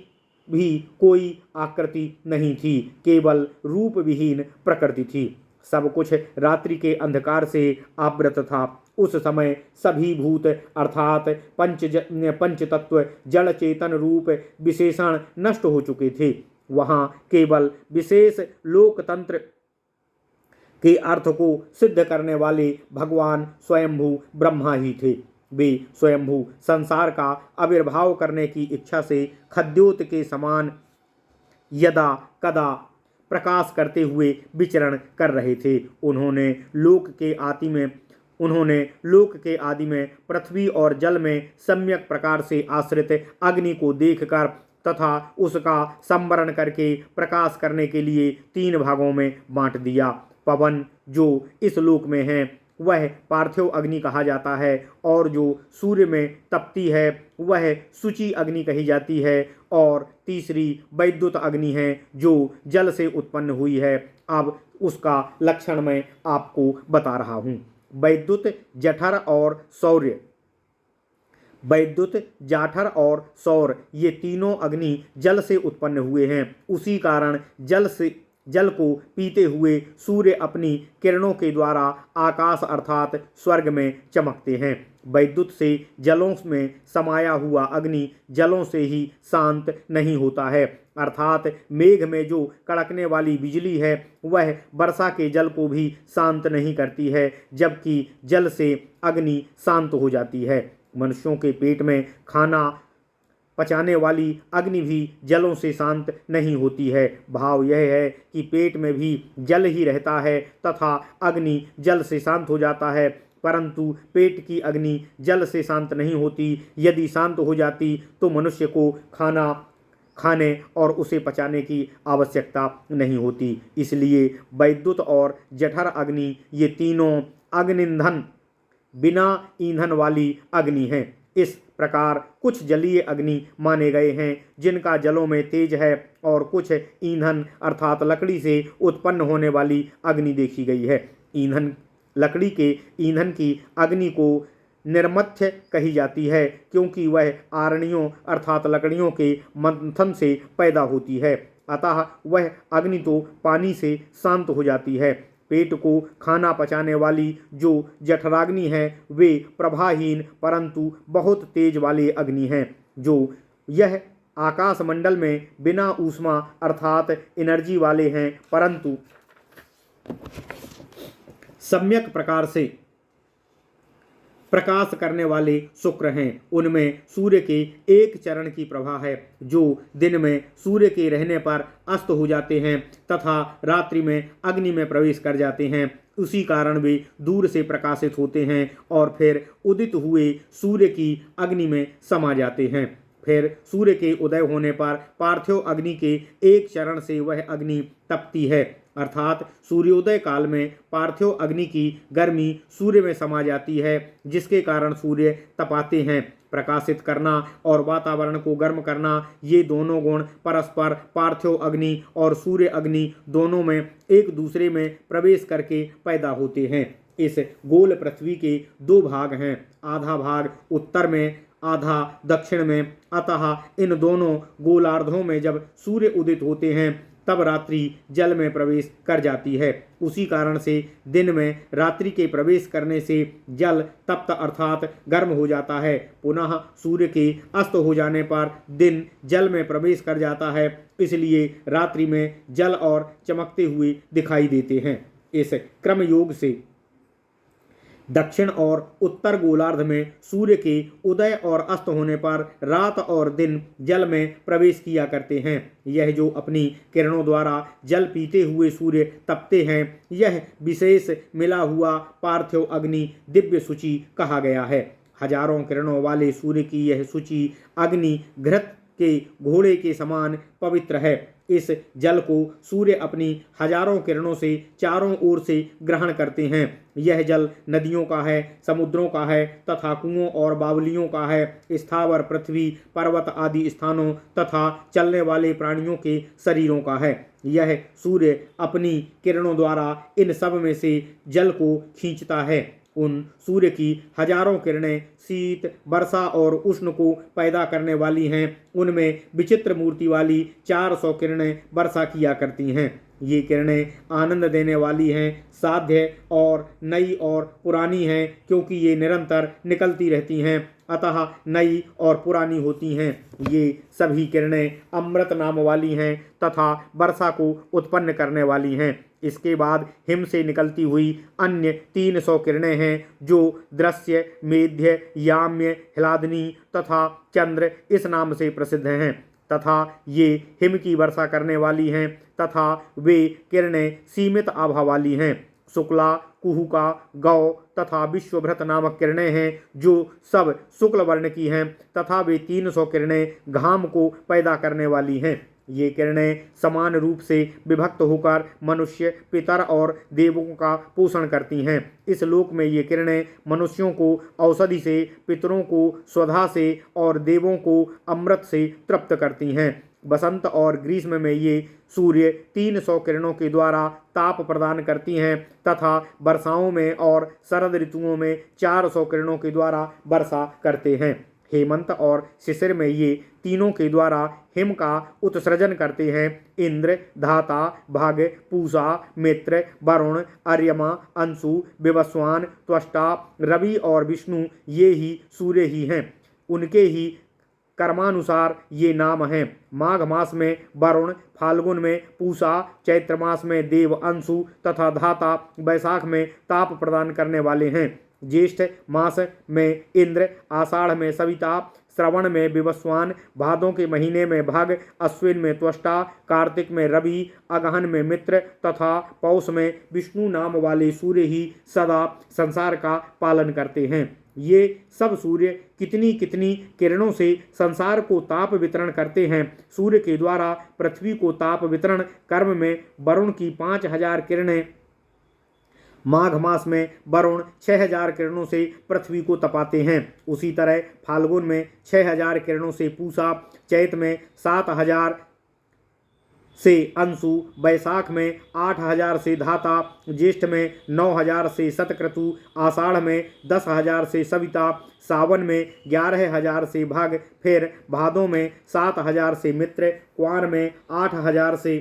भी कोई आकृति नहीं थी, केवल रूप विहीन प्रकृति थी। सब कुछ रात्रि के अंधकार से आवृत था। उस समय सभी भूत अर्थात पंच तत्व जड़ चेतन रूप विशेषण नष्ट हो चुके थे। वहाँ केवल विशेष लोकतंत्र के अर्थ को सिद्ध करने वाले भगवान स्वयंभू ब्रह्मा ही थे। वे स्वयंभू संसार का आविर्भाव करने की इच्छा से खद्योत के समान यदा कदा प्रकाश करते हुए विचरण कर रहे थे। उन्होंने लोक के आदि में पृथ्वी और जल में सम्यक प्रकार से आश्रित अग्नि को देखकर तथा उसका संवरण करके प्रकाश करने के लिए 3 भागों में बांट दिया। पवन जो इस लोक में है वह पार्थिव अग्नि कहा जाता है और जो सूर्य में तपती है वह शुचि अग्नि कही जाती है और तीसरी वैद्युत अग्नि है जो जल से उत्पन्न हुई है। अब उसका लक्षण मैं आपको बता रहा हूँ। वैद्युत जाठर और सौर ये तीनों अग्नि जल से उत्पन्न हुए हैं। उसी कारण जल को पीते हुए सूर्य अपनी किरणों के द्वारा आकाश अर्थात स्वर्ग में चमकते हैं। वैद्युत से जलों में समाया हुआ अग्नि जलों से ही शांत नहीं होता है, अर्थात मेघ में जो कड़कने वाली बिजली है वह वर्षा के जल को भी शांत नहीं करती है, जबकि जल से अग्नि शांत हो जाती है। मनुष्यों के पेट में खाना पचाने वाली अग्नि भी जलों से शांत नहीं होती है। भाव यह है कि पेट में भी जल ही रहता है तथा अग्नि जल से शांत हो जाता है, परंतु पेट की अग्नि जल से शांत नहीं होती। यदि शांत हो जाती तो मनुष्य को खाना खाने और उसे पचाने की आवश्यकता नहीं होती। इसलिए वैद्युत और जठर अग्नि ये तीनों अग्निंधन बिना ईंधन वाली अग्नि हैं। इस प्रकार कुछ जलीय अग्नि माने गए हैं जिनका जलों में तेज है और कुछ ईंधन अर्थात लकड़ी से उत्पन्न होने वाली अग्नि देखी गई है। लकड़ी के ईंधन की अग्नि को निर्मथ्य कही जाती है क्योंकि वह आरणियों अर्थात लकड़ियों के मंथन से पैदा होती है, अतः वह अग्नि तो पानी से शांत हो जाती है। पेट को खाना पचाने वाली जो जठराग्नि है वे प्रभाहीन परंतु बहुत तेज वाले अग्नि हैं। जो यह आकाशमंडल में बिना ऊष्मा अर्थात एनर्जी वाले हैं परंतु सम्यक प्रकार से प्रकाश करने वाले शुक्र हैं। उनमें सूर्य के एक चरण की प्रभा है जो दिन में सूर्य के रहने पर अस्त हो जाते हैं तथा रात्रि में अग्नि में प्रवेश कर जाते हैं। उसी कारण वे दूर से प्रकाशित होते हैं और फिर उदित हुए सूर्य की अग्नि में समा जाते हैं। फिर सूर्य के उदय होने पर पार्थिव अग्नि के एक चरण से वह अग्नि तपती है, अर्थात सूर्योदय काल में पार्थिव अग्नि की गर्मी सूर्य में समा जाती है जिसके कारण सूर्य तपाते हैं। प्रकाशित करना और वातावरण को गर्म करना, ये दोनों गुण परस्पर पार्थिव अग्नि और सूर्य अग्नि दोनों में एक दूसरे में प्रवेश करके पैदा होते हैं। इस गोल पृथ्वी के दो भाग हैं, आधा भाग उत्तर में, आधा दक्षिण में। अतः इन दोनों गोलार्धों में जब सूर्य उदित होते हैं तब रात्रि जल में प्रवेश कर जाती है। उसी कारण से दिन में रात्रि के प्रवेश करने से जल तप्त अर्थात गर्म हो जाता है। पुनः सूर्य के अस्त हो जाने पर दिन जल में प्रवेश कर जाता है, इसलिए रात्रि में जल और चमकते हुए दिखाई देते हैं। इस क्रम योग से दक्षिण और उत्तर गोलार्ध में सूर्य के उदय और अस्त होने पर रात और दिन जल में प्रवेश किया करते हैं। यह जो अपनी किरणों द्वारा जल पीते हुए सूर्य तपते हैं, यह विशेष मिला हुआ पार्थिव अग्नि दिव्य सूचि कहा गया है। हजारों किरणों वाले सूर्य की यह सूचि अग्नि घृत के घोड़े के समान पवित्र है। इस जल को सूर्य अपनी हजारों किरणों से चारों ओर से ग्रहण करते हैं। यह जल नदियों का है, समुद्रों का है तथा कुओं और बावलियों का है, स्थावर पृथ्वी पर्वत आदि स्थानों तथा चलने वाले प्राणियों के शरीरों का है। यह सूर्य अपनी किरणों द्वारा इन सब में से जल को खींचता है। उन सूर्य की हजारों किरणें शीत, वर्षा और उष्ण को पैदा करने वाली हैं। उनमें विचित्र मूर्ति वाली 400 किरणें वर्षा किया करती हैं। ये किरणें आनंद देने वाली हैं, साध्य और नई और पुरानी हैं, क्योंकि ये निरंतर निकलती रहती हैं, अतः नई और पुरानी होती हैं। ये सभी किरणें अमृत नाम वाली हैं तथा वर्षा को उत्पन्न करने वाली हैं। इसके बाद हिम से निकलती हुई अन्य 300 किरणें हैं, जो दृश्य, मेध्य, याम्य, ह्लादनी तथा चंद्र इस नाम से प्रसिद्ध हैं तथा ये हिम की वर्षा करने वाली हैं तथा वे किरणें सीमित आभा वाली हैं। शुक्ला, कुहुका, गौ तथा विश्वभृत नामक किरणें हैं, जो सब शुक्ल वर्ण की हैं तथा वे 300 किरणें घाम को पैदा करने वाली हैं। ये किरणें समान रूप से विभक्त होकर मनुष्य, पितर और देवों का पोषण करती हैं। इस लोक में ये किरणें मनुष्यों को औषधि से, पितरों को स्वधा से और देवों को अमृत से तृप्त करती हैं। बसंत और ग्रीष्म में ये सूर्य 300 किरणों के द्वारा ताप प्रदान करती हैं तथा वर्षाओं में और शरद ऋतुओं में 400 किरणों के द्वारा वर्षा करते हैं। हेमंत और शिशिर में ये तीनों के द्वारा हिम का उत्सर्जन करते हैं। इंद्र, धाता, भाग, पूषा, मित्र, वरुण, अर्यमा, अंशु, विवस्वान, त्वष्टा, रवि और विष्णु ये ही सूर्य ही हैं। उनके ही कर्मानुसार ये नाम हैं। माघ मास में वरुण, फाल्गुन में पूषा, चैत्र मास में देव, अंशु तथा धाता वैशाख में ताप प्रदान करने वाले हैं। ज्येष्ठ मास में इंद्र, आषाढ़ में सविता, श्रवण में विवस्वान, भादों के महीने में भग, अश्विन में त्वष्टा, कार्तिक में रवि, अगहन में मित्र तथा पौष में विष्णु नाम वाले सूर्य ही सदा संसार का पालन करते हैं। ये सब सूर्य कितनी कितनी किरणों से संसार को ताप वितरण करते हैं। सूर्य के द्वारा पृथ्वी को ताप वितरण कर्म में वरुण की 5000 किरणें, माघ मास में वरुण 6000 किरणों से पृथ्वी को तपाते हैं। उसी तरह फाल्गुन में 6000 किरणों से पूषा, चैत में 7000 से अंशु, वैशाख में 8000 से धाता, ज्येष्ठ में 9000 से शतक्रतु, आषाढ़ में 10000 से सविता, सावन में 11000 से भाग, फिर भादों में 7000 से मित्र, क्वार में 8000 से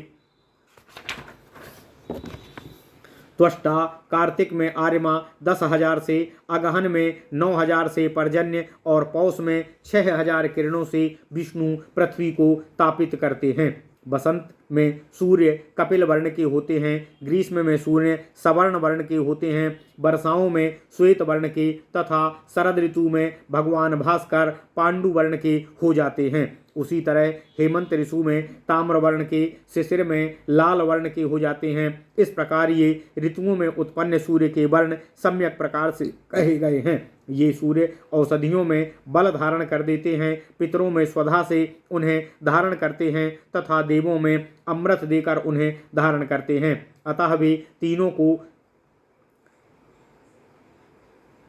त्वष्टा, कार्तिक में आर्यमा 10,000 से, अगहन में 9,000 से पर्जन्य और पौष में 6,000 किरणों से विष्णु पृथ्वी को तापित करते हैं। बसंत में सूर्य कपिल वर्ण के होते हैं, ग्रीष्म में सूर्य सवर्ण वर्ण के होते हैं, वर्षाओं में श्वेत वर्ण के तथा शरद ऋतु में भगवान भास्कर पांडु वर्ण के हो जाते हैं। उसी तरह हेमंत ऋतु में ताम्र वर्ण के, शिशिर में लाल वर्ण के हो जाते हैं। इस प्रकार ये ऋतुओं में उत्पन्न सूर्य के वर्ण सम्यक प्रकार से कहे गए हैं। ये सूर्य औषधियों में बल धारण कर देते हैं, पितरों में स्वधा से उन्हें धारण करते हैं तथा देवों में अमृत देकर उन्हें धारण करते हैं। अतः वे तीनों को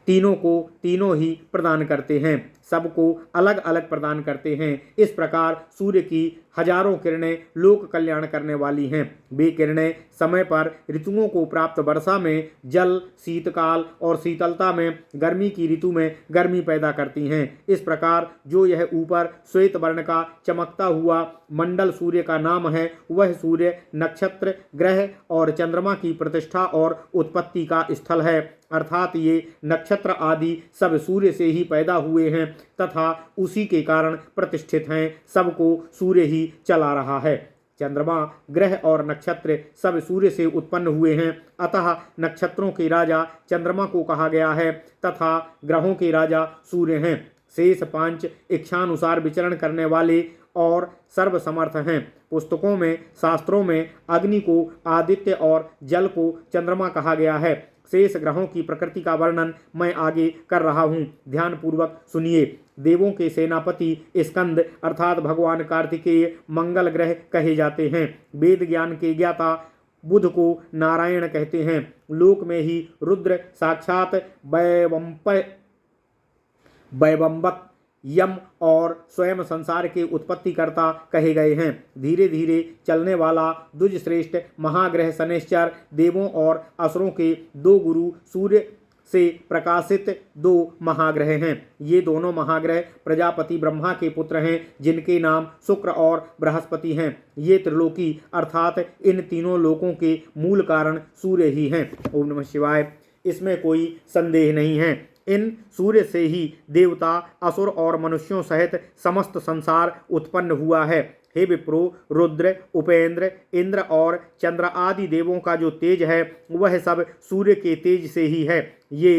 तीनों को तीनों ही प्रदान करते हैं, सबको अलग अलग प्रदान करते हैं। इस प्रकार सूर्य की हजारों किरणें लोक कल्याण करने वाली हैं। वे किरणें समय पर ऋतुओं को प्राप्त वर्षा में जल, शीतकाल और शीतलता में गर्मी की ऋतु में गर्मी पैदा करती हैं। इस प्रकार जो यह ऊपर श्वेत वर्ण का चमकता हुआ मंडल सूर्य का नाम है, वह सूर्य, नक्षत्र, ग्रह और चंद्रमा की प्रतिष्ठा और उत्पत्ति का स्थल है। अर्थात ये नक्षत्र आदि सब सूर्य से ही पैदा हुए हैं तथा उसी के कारण प्रतिष्ठित हैं। सबको सूर्य ही चला रहा है। चंद्रमा, ग्रह और नक्षत्र सब सूर्य से उत्पन्न हुए हैं, अतः नक्षत्रों के राजा चंद्रमा को कहा गया है तथा ग्रहों के राजा सूर्य हैं। शेष पांच इच्छानुसार विचरण करने वाले और सर्वसमर्थ हैं। पुस्तकों में, शास्त्रों में अग्नि को आदित्य और जल को चंद्रमा कहा गया है। शेष ग्रहों की प्रकृति का वर्णन मैं आगे कर रहा हूँ, ध्यानपूर्वक सुनिए। देवों के सेनापति स्कंद अर्थात भगवान कार्तिकेय मंगल ग्रह कहे जाते हैं। वेद ज्ञान के ज्ञाता बुध को नारायण कहते हैं। लोक में ही रुद्र साक्षात वैवम्बक, यम और स्वयं संसार के उत्पत्तिकर्ता कहे गए हैं। धीरे धीरे चलने वाला द्विजश्रेष्ठ महाग्रह शनैश्चर देवों और असुरों के दो गुरु सूर्य से प्रकाशित दो महाग्रह हैं। ये दोनों महाग्रह प्रजापति ब्रह्मा के पुत्र हैं, जिनके नाम शुक्र और बृहस्पति हैं। ये त्रिलोकी अर्थात इन तीनों लोकों के मूल कारण सूर्य ही हैं। ओम नमः शिवाय। इसमें कोई संदेह नहीं है। इन सूर्य से ही देवता, असुर और मनुष्यों सहित समस्त संसार उत्पन्न हुआ है। हे विप्रो, रुद्र, उपेंद्र, इंद्र और चंद्र आदि देवों का जो तेज है वह सब सूर्य के तेज से ही है। ये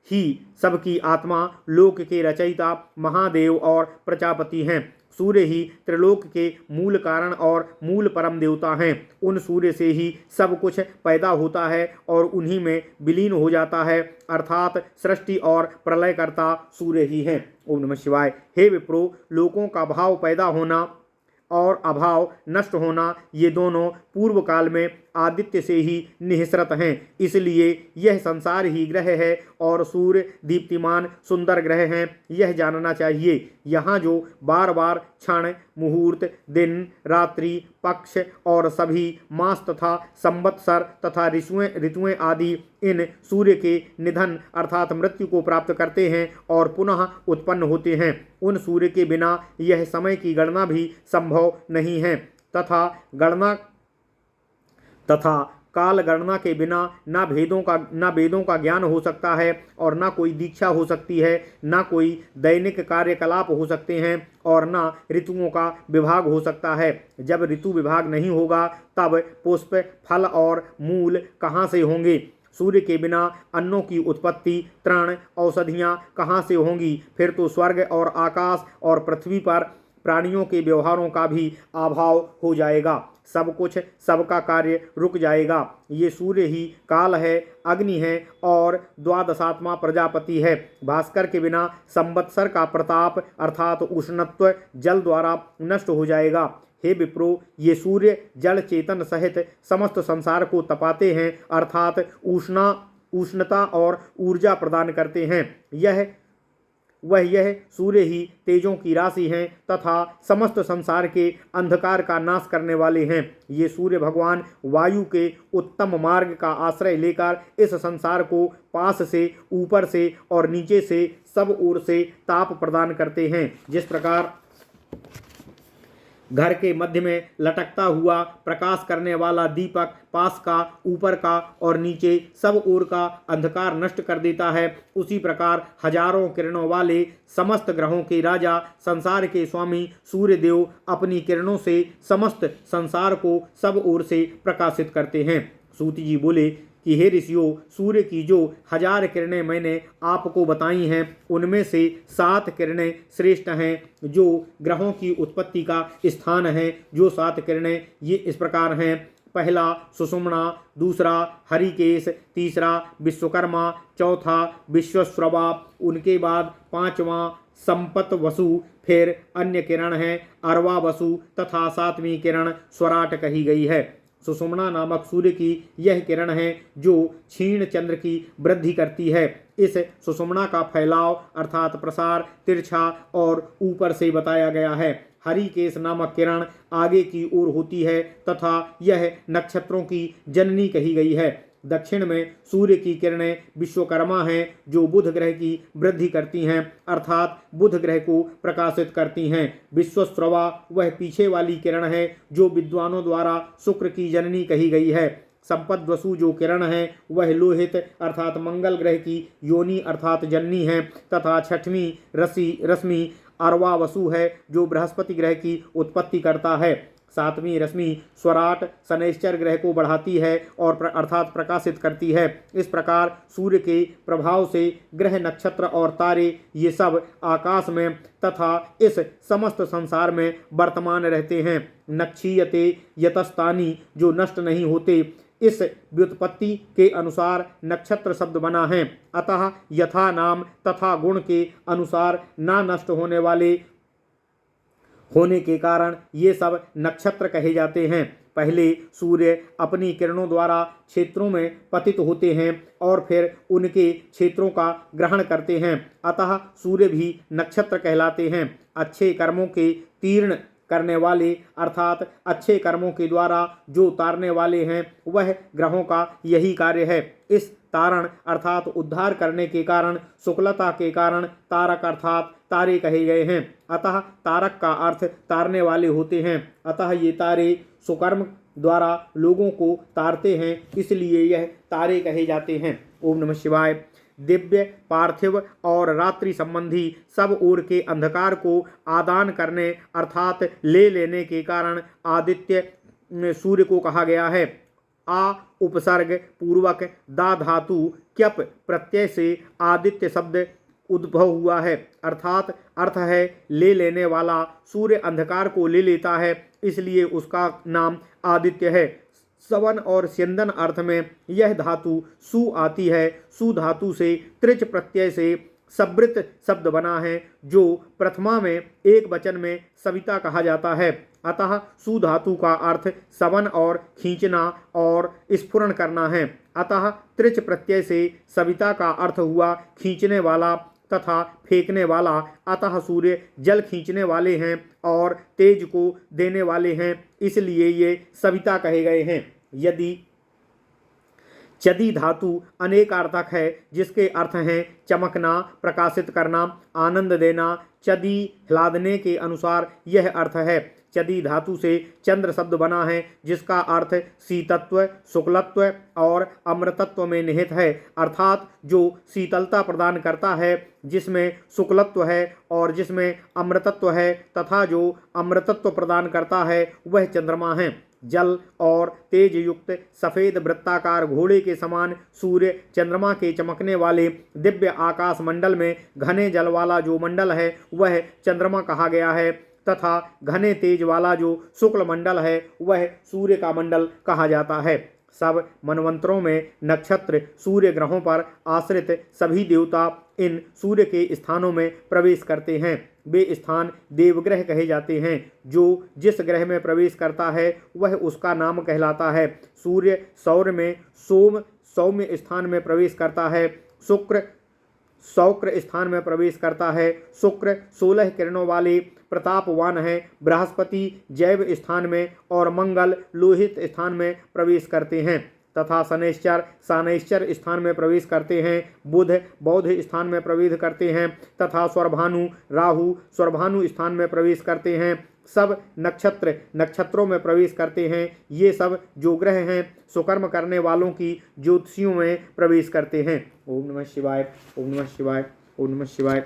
ही सबकी आत्मा, लोक के रचयिता, महादेव और प्रजापति हैं। सूर्य ही त्रिलोक के मूल कारण और मूल परम देवता हैं। उन सूर्य से ही सब कुछ पैदा होता है और उन्हीं में विलीन हो जाता है, अर्थात सृष्टि और प्रलयकर्ता सूर्य ही हैं। ओम नमः शिवाय। हे विप्रो, लोकों का भाव पैदा होना और अभाव नष्ट होना, ये दोनों पूर्व काल में आदित्य से ही निःसृत हैं। इसलिए यह संसार ही ग्रह है और सूर्य दीप्तिमान सुंदर ग्रह हैं, यह जानना चाहिए। यहाँ जो बार बार क्षण, मुहूर्त, दिन, रात्रि, पक्ष और सभी मास तथा संवत्सर तथा ऋतुएं आदि इन सूर्य के निधन अर्थात मृत्यु को प्राप्त करते हैं और पुनः उत्पन्न होते हैं, उन सूर्य के बिना यह समय की गणना भी संभव नहीं है तथा काल गणना के बिना न वेदों का ज्ञान हो सकता है और न कोई दीक्षा हो सकती है, न कोई दैनिक कार्यकलाप हो सकते हैं और न ऋतुओं का विभाग हो सकता है। जब ऋतु विभाग नहीं होगा तब पुष्प, फल और मूल कहाँ से होंगे? सूर्य के बिना अन्नों की उत्पत्ति, तृण, औषधियाँ कहाँ से होंगी? फिर तो स्वर्ग और आकाश और पृथ्वी पर प्राणियों के व्यवहारों का भी अभाव हो जाएगा। सब कुछ, सबका कार्य रुक जाएगा। ये सूर्य ही काल है, अग्नि है और द्वादशात्मा प्रजापति है। भास्कर के बिना संवत्सर का प्रताप अर्थात उष्णत्व जल द्वारा नष्ट हो जाएगा। हे विप्रो, ये सूर्य जड़ चेतन सहित समस्त संसार को तपाते हैं अर्थात उष्णता और ऊर्जा प्रदान करते हैं। यह सूर्य ही तेजों की राशि हैं तथा समस्त संसार के अंधकार का नाश करने वाले हैं। ये सूर्य भगवान वायु के उत्तम मार्ग का आश्रय लेकर इस संसार को पास से, ऊपर से और नीचे से सब ओर से ताप प्रदान करते हैं। जिस प्रकार घर के मध्य में लटकता हुआ प्रकाश करने वाला दीपक पास का, ऊपर का और नीचे सब ओर का अंधकार नष्ट कर देता है, उसी प्रकार हजारों किरणों वाले समस्त ग्रहों के राजा, संसार के स्वामी सूर्य देव अपनी किरणों से समस्त संसार को सब ओर से प्रकाशित करते हैं। सूत जी बोले कि हे ऋषियों, सूर्य की जो 1000 किरणें मैंने आपको बताई हैं उनमें से 7 किरणें श्रेष्ठ हैं, जो ग्रहों की उत्पत्ति का स्थान है। जो 7 किरणें ये इस प्रकार हैं। पहला सुषुम्ना, दूसरा हरिकेश, तीसरा विश्वकर्मा, चौथा विश्वश्रवा, उनके बाद 5वां संपत वसु, फिर अन्य किरण है अरवा वसु तथा 7वीं किरण स्वराट कही गई है। सुषुम्ना नामक सूर्य की यह किरण है जो क्षीण चंद्र की वृद्धि करती है। इस सुषुम्ना का फैलाव अर्थात प्रसार तिरछा और ऊपर से बताया गया है। हरिकेश नामक किरण आगे की ओर होती है तथा यह नक्षत्रों की जननी कही गई है। दक्षिण में सूर्य की किरणें विश्वकर्मा हैं जो बुध ग्रह की वृद्धि करती हैं अर्थात बुध ग्रह को प्रकाशित करती हैं। विश्वस्रवा वह पीछे वाली किरण है जो विद्वानों द्वारा शुक्र की जननी कही गई है। संपद्वसु जो किरण है वह लोहित अर्थात मंगल ग्रह की योनि अर्थात जननी है तथा छठवीं रश्मि अरवा वसु है जो बृहस्पति ग्रह की उत्पत्ति करता है। सातवीं रश्मि स्वराट शनैश्चर ग्रह को बढ़ाती है और अर्थात प्रकाशित करती है। इस प्रकार सूर्य के प्रभाव से ग्रह नक्षत्र और तारे ये सब आकाश में तथा इस समस्त संसार में वर्तमान रहते हैं। नक्षीयते यतस्तानी जो नष्ट नहीं होते। इस व्युत्पत्ति के अनुसार नक्षत्र शब्द बना है। अतः यथा नाम तथा गुण के अनुसार ना नष्ट होने वाले होने के कारण ये सब नक्षत्र कहे जाते हैं। पहले सूर्य अपनी किरणों द्वारा क्षेत्रों में पतित होते हैं और फिर उनके क्षेत्रों का ग्रहण करते हैं। अतः सूर्य भी नक्षत्र कहलाते हैं। अच्छे कर्मों के तीर्ण करने वाले अर्थात अच्छे कर्मों के द्वारा जो तारने वाले हैं वह ग्रहों का यही कार्य है। इस तारण अर्थात उद्धार करने के कारण शुक्लता के कारण तारक अर्थात तारे कहे गए हैं। अतः तारक का अर्थ तारने वाले होते हैं। अतः ये तारे सुकर्म द्वारा लोगों को तारते हैं इसलिए यह तारे कहे जाते हैं। ओम नमः शिवाय। दिव्य पार्थिव और रात्रि संबंधी सब ओर के अंधकार को आदान करने अर्थात ले लेने के कारण आदित्य सूर्य को कहा गया है। आ उपसर्ग पूर्वक दा धातु क्यप प्रत्यय से आदित्य शब्द उद्भव हुआ है अर्थात अर्थ है ले लेने वाला। सूर्य अंधकार को ले लेता है इसलिए उसका नाम आदित्य है। सवन और स्यंदन अर्थ में यह धातु सु आती है। सु धातु से त्रिच प्रत्यय से सवृत शब्द बना है जो प्रथमा में एक वचन में सविता कहा जाता है। अतः सु धातु का अर्थ सवन और खींचना और स्फुरण करना है। अतः त्रिच प्रत्यय से सविता का अर्थ हुआ खींचने वाला तथा फेंकने वाला। अतः सूर्य जल खींचने वाले हैं और तेज को देने वाले हैं इसलिए ये सविता कहे गए हैं। यदि चदी धातु अनेकार्थक है जिसके अर्थ हैं चमकना प्रकाशित करना आनंद देना। चदी ह्लादने के अनुसार यह अर्थ है। चदी धातु से चंद्र शब्द बना है जिसका अर्थ शीतत्व शुक्लत्व और अमृतत्व में निहित है अर्थात जो शीतलता प्रदान करता है जिसमें शुक्लत्व है और जिसमें अमृतत्व है तथा जो अमृतत्व प्रदान करता है वह चंद्रमा है। जल और तेज युक्त सफेद वृत्ताकार घोड़े के समान सूर्य चंद्रमा के चमकने वाले दिव्य आकाश मंडल में घने जल वाला जो मंडल है वह चंद्रमा कहा गया है तथा घने तेज वाला जो शुक्ल मंडल है वह सूर्य का मंडल कहा जाता है। सब मनवंतरों में नक्षत्र सूर्य ग्रहों पर आश्रित सभी देवता इन सूर्य के स्थानों में प्रवेश करते हैं। वे स्थान देवग्रह कहे जाते हैं। जो जिस ग्रह में प्रवेश करता है वह उसका नाम कहलाता है। सूर्य सौर में सोम सौम्य स्थान में प्रवेश करता है। शुक्र शौक्र स्थान में प्रवेश करता है। शुक्र 16 किरणों वाले प्रतापवान है। बृहस्पति जैव स्थान में और मंगल लोहित स्थान में प्रवेश करते हैं तथा शनैश्चर शानैश्चर स्थान में प्रवेश करते हैं। बुध बौद्ध स्थान में प्रवेश करते हैं तथा स्वरभानु राहु स्वरभानु स्थान में प्रवेश करते हैं। सब नक्षत्र नक्षत्रों में प्रवेश करते हैं। ये सब जो ग्रह हैं सुकर्म करने वालों की ज्योतिषियों में प्रवेश करते हैं। ओम नमः शिवाय। ओम नमः शिवाय। ओम नमः शिवाय।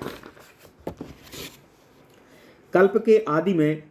कल्प के आदि में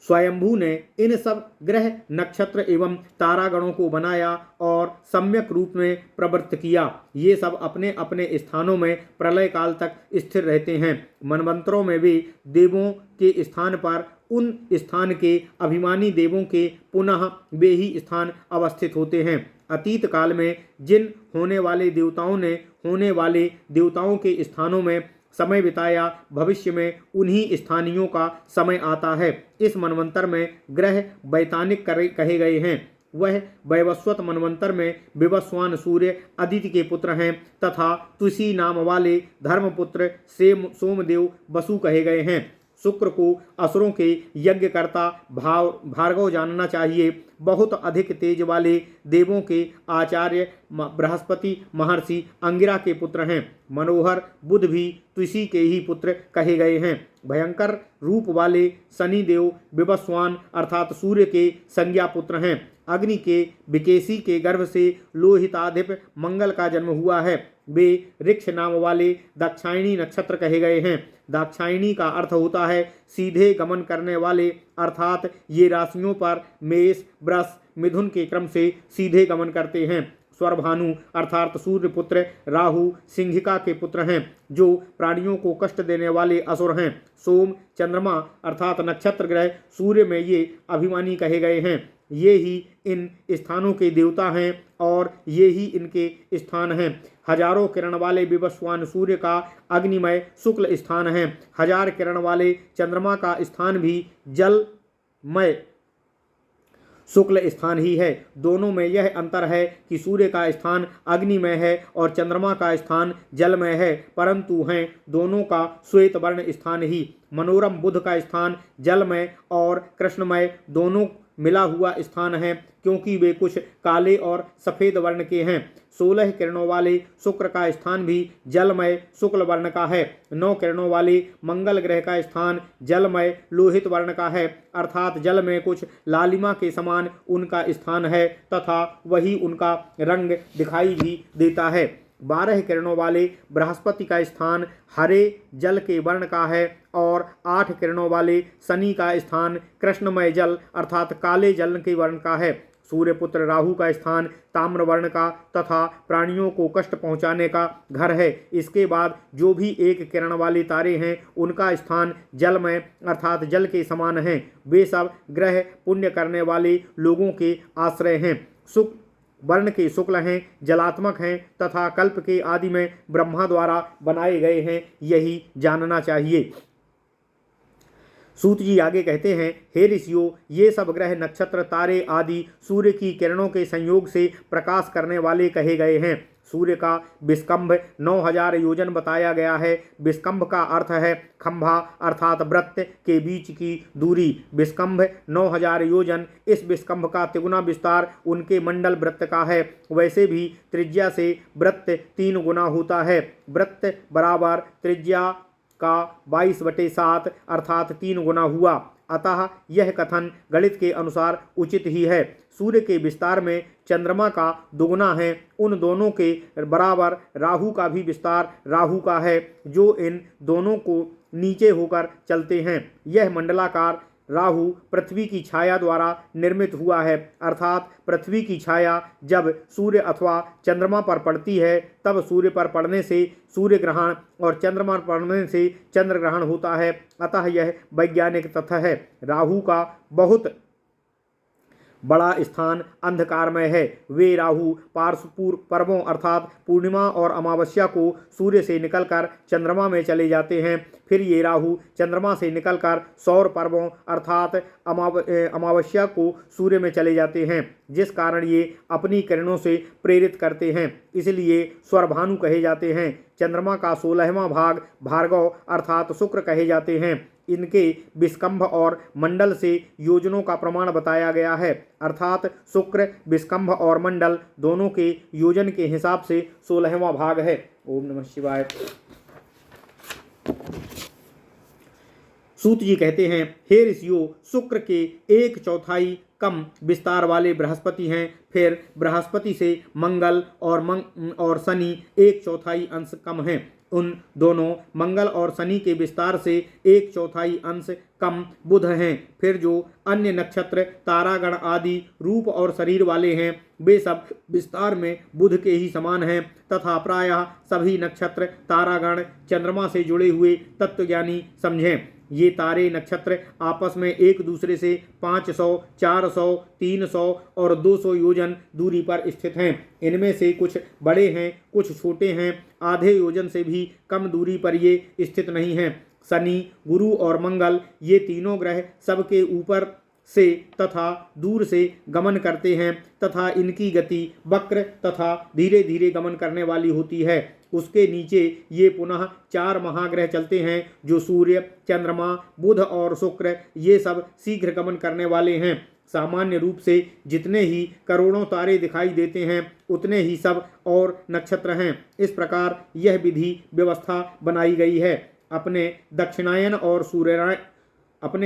स्वयंभू ने इन सब ग्रह नक्षत्र एवं तारागणों को बनाया और सम्यक रूप में प्रवृत्त किया। ये सब अपने अपने स्थानों में प्रलय काल तक स्थिर रहते हैं। मनवंतरों में भी देवों के स्थान पर उन स्थान के अभिमानी देवों के पुनः वे ही स्थान अवस्थित होते हैं। अतीत काल में जिन होने वाले देवताओं ने होने वाले देवताओं के स्थानों में समय बिताया भविष्य में उन्हीं स्थानियों का समय आता है। इस मनवंतर में ग्रह वैतानिक कहे गए हैं। वह वैवस्वत मनवंतर में विवस्वान सूर्य अदिति के पुत्र हैं तथा तुसी नाम वाले धर्मपुत्र सोमदेव वसु कहे गए हैं। शुक्र को असुरों के यज्ञकर्ता भार्गव जानना चाहिए। बहुत अधिक तेज वाले देवों के आचार्य बृहस्पति महर्षि अंगिरा के पुत्र हैं। मनोहर बुध भी तुसी के ही पुत्र कहे गए हैं। भयंकर रूप वाले शनि देव विवस्वान अर्थात सूर्य के संज्ञा पुत्र हैं। अग्नि के विकेशी के गर्भ से लोहिताधिप मंगल का जन्म हुआ है। वे ऋक्ष नाम वाले दाक्षायणी नक्षत्र कहे गए हैं। दाक्षायणी का अर्थ होता है सीधे गमन करने वाले, अर्थात ये राशियों पर मेष वृष मिथुन के क्रम से सीधे गमन करते हैं। स्वरभानु अर्थात सूर्य पुत्र राहु सिंहिका के पुत्र हैं जो प्राणियों को कष्ट देने वाले असुर हैं। सोम चंद्रमा अर्थात नक्षत्र ग्रह सूर्य में ये अभिमानी कहे गए हैं। ये ही इन स्थानों के देवता हैं और ये ही इनके स्थान हैं। हजारों किरण वाले विवस्वान सूर्य का अग्निमय शुक्ल स्थान है। हजार किरण वाले चंद्रमा का स्थान भी जलमय शुक्ल स्थान ही है। दोनों में यह अंतर है कि सूर्य का स्थान अग्निमय है और चंद्रमा का स्थान जलमय है, परंतु हैं दोनों का श्वेत वर्ण स्थान ही। मनोरम बुध का स्थान जलमय और कृष्णमय दोनों मिला हुआ स्थान है, क्योंकि वे कुछ काले और सफेद वर्ण के हैं। 16 किरणों वाले शुक्र का स्थान भी जलमय शुक्ल वर्ण का है। 9 किरणों वाले मंगल ग्रह का स्थान जलमय लोहित वर्ण का है, अर्थात जल में कुछ लालिमा के समान उनका स्थान है तथा वही उनका रंग दिखाई भी देता है। 12 किरणों वाले बृहस्पति का स्थान हरे जल के वर्ण का है और 8 किरणों वाले शनि का स्थान कृष्णमय जल अर्थात काले जल के वर्ण का है। सूर्यपुत्र राहु का स्थान ताम्र वर्ण का तथा प्राणियों को कष्ट पहुंचाने का घर है। इसके बाद जो भी 1 किरण वाले तारे हैं उनका स्थान जलमय अर्थात जल के समान है। वे सब ग्रह पुण्य करने वाले लोगों के आश्रय हैं। शुक्ल वर्ण के शुक्ल हैं, जलात्मक हैं तथा कल्प के आदि में ब्रह्मा द्वारा बनाए गए हैं, यही जानना चाहिए। सूत जी आगे कहते हैं, हे ऋषियों, ये सब ग्रह नक्षत्र तारे आदि सूर्य की किरणों के संयोग से प्रकाश करने वाले कहे गए हैं। सूर्य का विस्कंभ 9000 योजन बताया गया है। विस्कंभ का अर्थ है खंभा अर्थात वृत्त के बीच की दूरी। विस्कंभ 9000 योजन। इस विस्कंभ का तिगुना विस्तार उनके मंडल वृत्त का है। वैसे भी त्रिज्या से वृत्त 3 गुना होता है। वृत्त बराबर त्रिज्या का 22/7 अर्थात 3 गुना हुआ। अतः यह कथन गणित के अनुसार उचित ही है। सूर्य के विस्तार में चंद्रमा का दुगुना है। उन दोनों के बराबर राहु का भी विस्तार राहु का है, जो इन दोनों को नीचे होकर चलते हैं। यह मंडलाकार राहु पृथ्वी की छाया द्वारा निर्मित हुआ है, अर्थात पृथ्वी की छाया जब सूर्य अथवा चंद्रमा पर पड़ती है तब सूर्य पर पड़ने से सूर्य ग्रहण और चंद्रमा पर पड़ने से चंद्र ग्रहण होता है। अतः यह वैज्ञानिक तथ्य है। राहु का बहुत बड़ा स्थान अंधकारमय है। वे राहु पार्श्व पर्वों अर्थात पूर्णिमा और अमावस्या को सूर्य से निकलकर चंद्रमा में चले जाते हैं। फिर ये राहु चंद्रमा से निकलकर सौर पर्वों अर्थात अमावस्या को सूर्य में चले जाते हैं, जिस कारण ये अपनी किरणों से प्रेरित करते हैं। इसलिए स्वरभानु कहे जाते हैं। चंद्रमा का 16वां भाग भार्गव अर्थात शुक्र कहे जाते हैं। इनके विस्कंभ और मंडल से योजनों का प्रमाण बताया गया है, अर्थात शुक्र विस्कंभ और मंडल दोनों के योजन के हिसाब से 16वां भाग है। ओम नमः शिवाय। सूत जी कहते हैं, हे ऋषियों, शुक्र के 1/4 कम विस्तार वाले बृहस्पति हैं। फिर बृहस्पति से मंगल और शनि 1/4 अंश कम हैं। उन दोनों मंगल और शनि के विस्तार से 1/4 अंश कम बुध हैं। फिर जो अन्य नक्षत्र तारागण आदि रूप और शरीर वाले हैं वे सब विस्तार में बुध के ही समान हैं तथा प्रायः सभी नक्षत्र तारागण चंद्रमा से जुड़े हुए तत्वज्ञानी समझें। ये तारे नक्षत्र आपस में एक दूसरे से 500, 400, 300 और 200 योजन दूरी पर स्थित हैं। इनमें से कुछ बड़े हैं, कुछ छोटे हैं, आधे योजन से भी कम दूरी पर ये स्थित नहीं हैं। शनि, गुरु और मंगल ये तीनों ग्रह सबके ऊपर से तथा दूर से गमन करते हैं तथा इनकी गति वक्र तथा धीरे धीरे गमन करने वाली होती है। उसके नीचे ये पुनः 4 महाग्रह चलते हैं जो सूर्य, चंद्रमा, बुध और शुक्र ये सब शीघ्र गमन करने वाले हैं। सामान्य रूप से जितने ही करोड़ों तारे दिखाई देते हैं उतने ही सब और नक्षत्र हैं। इस प्रकार यह विधि व्यवस्था बनाई गई है। अपने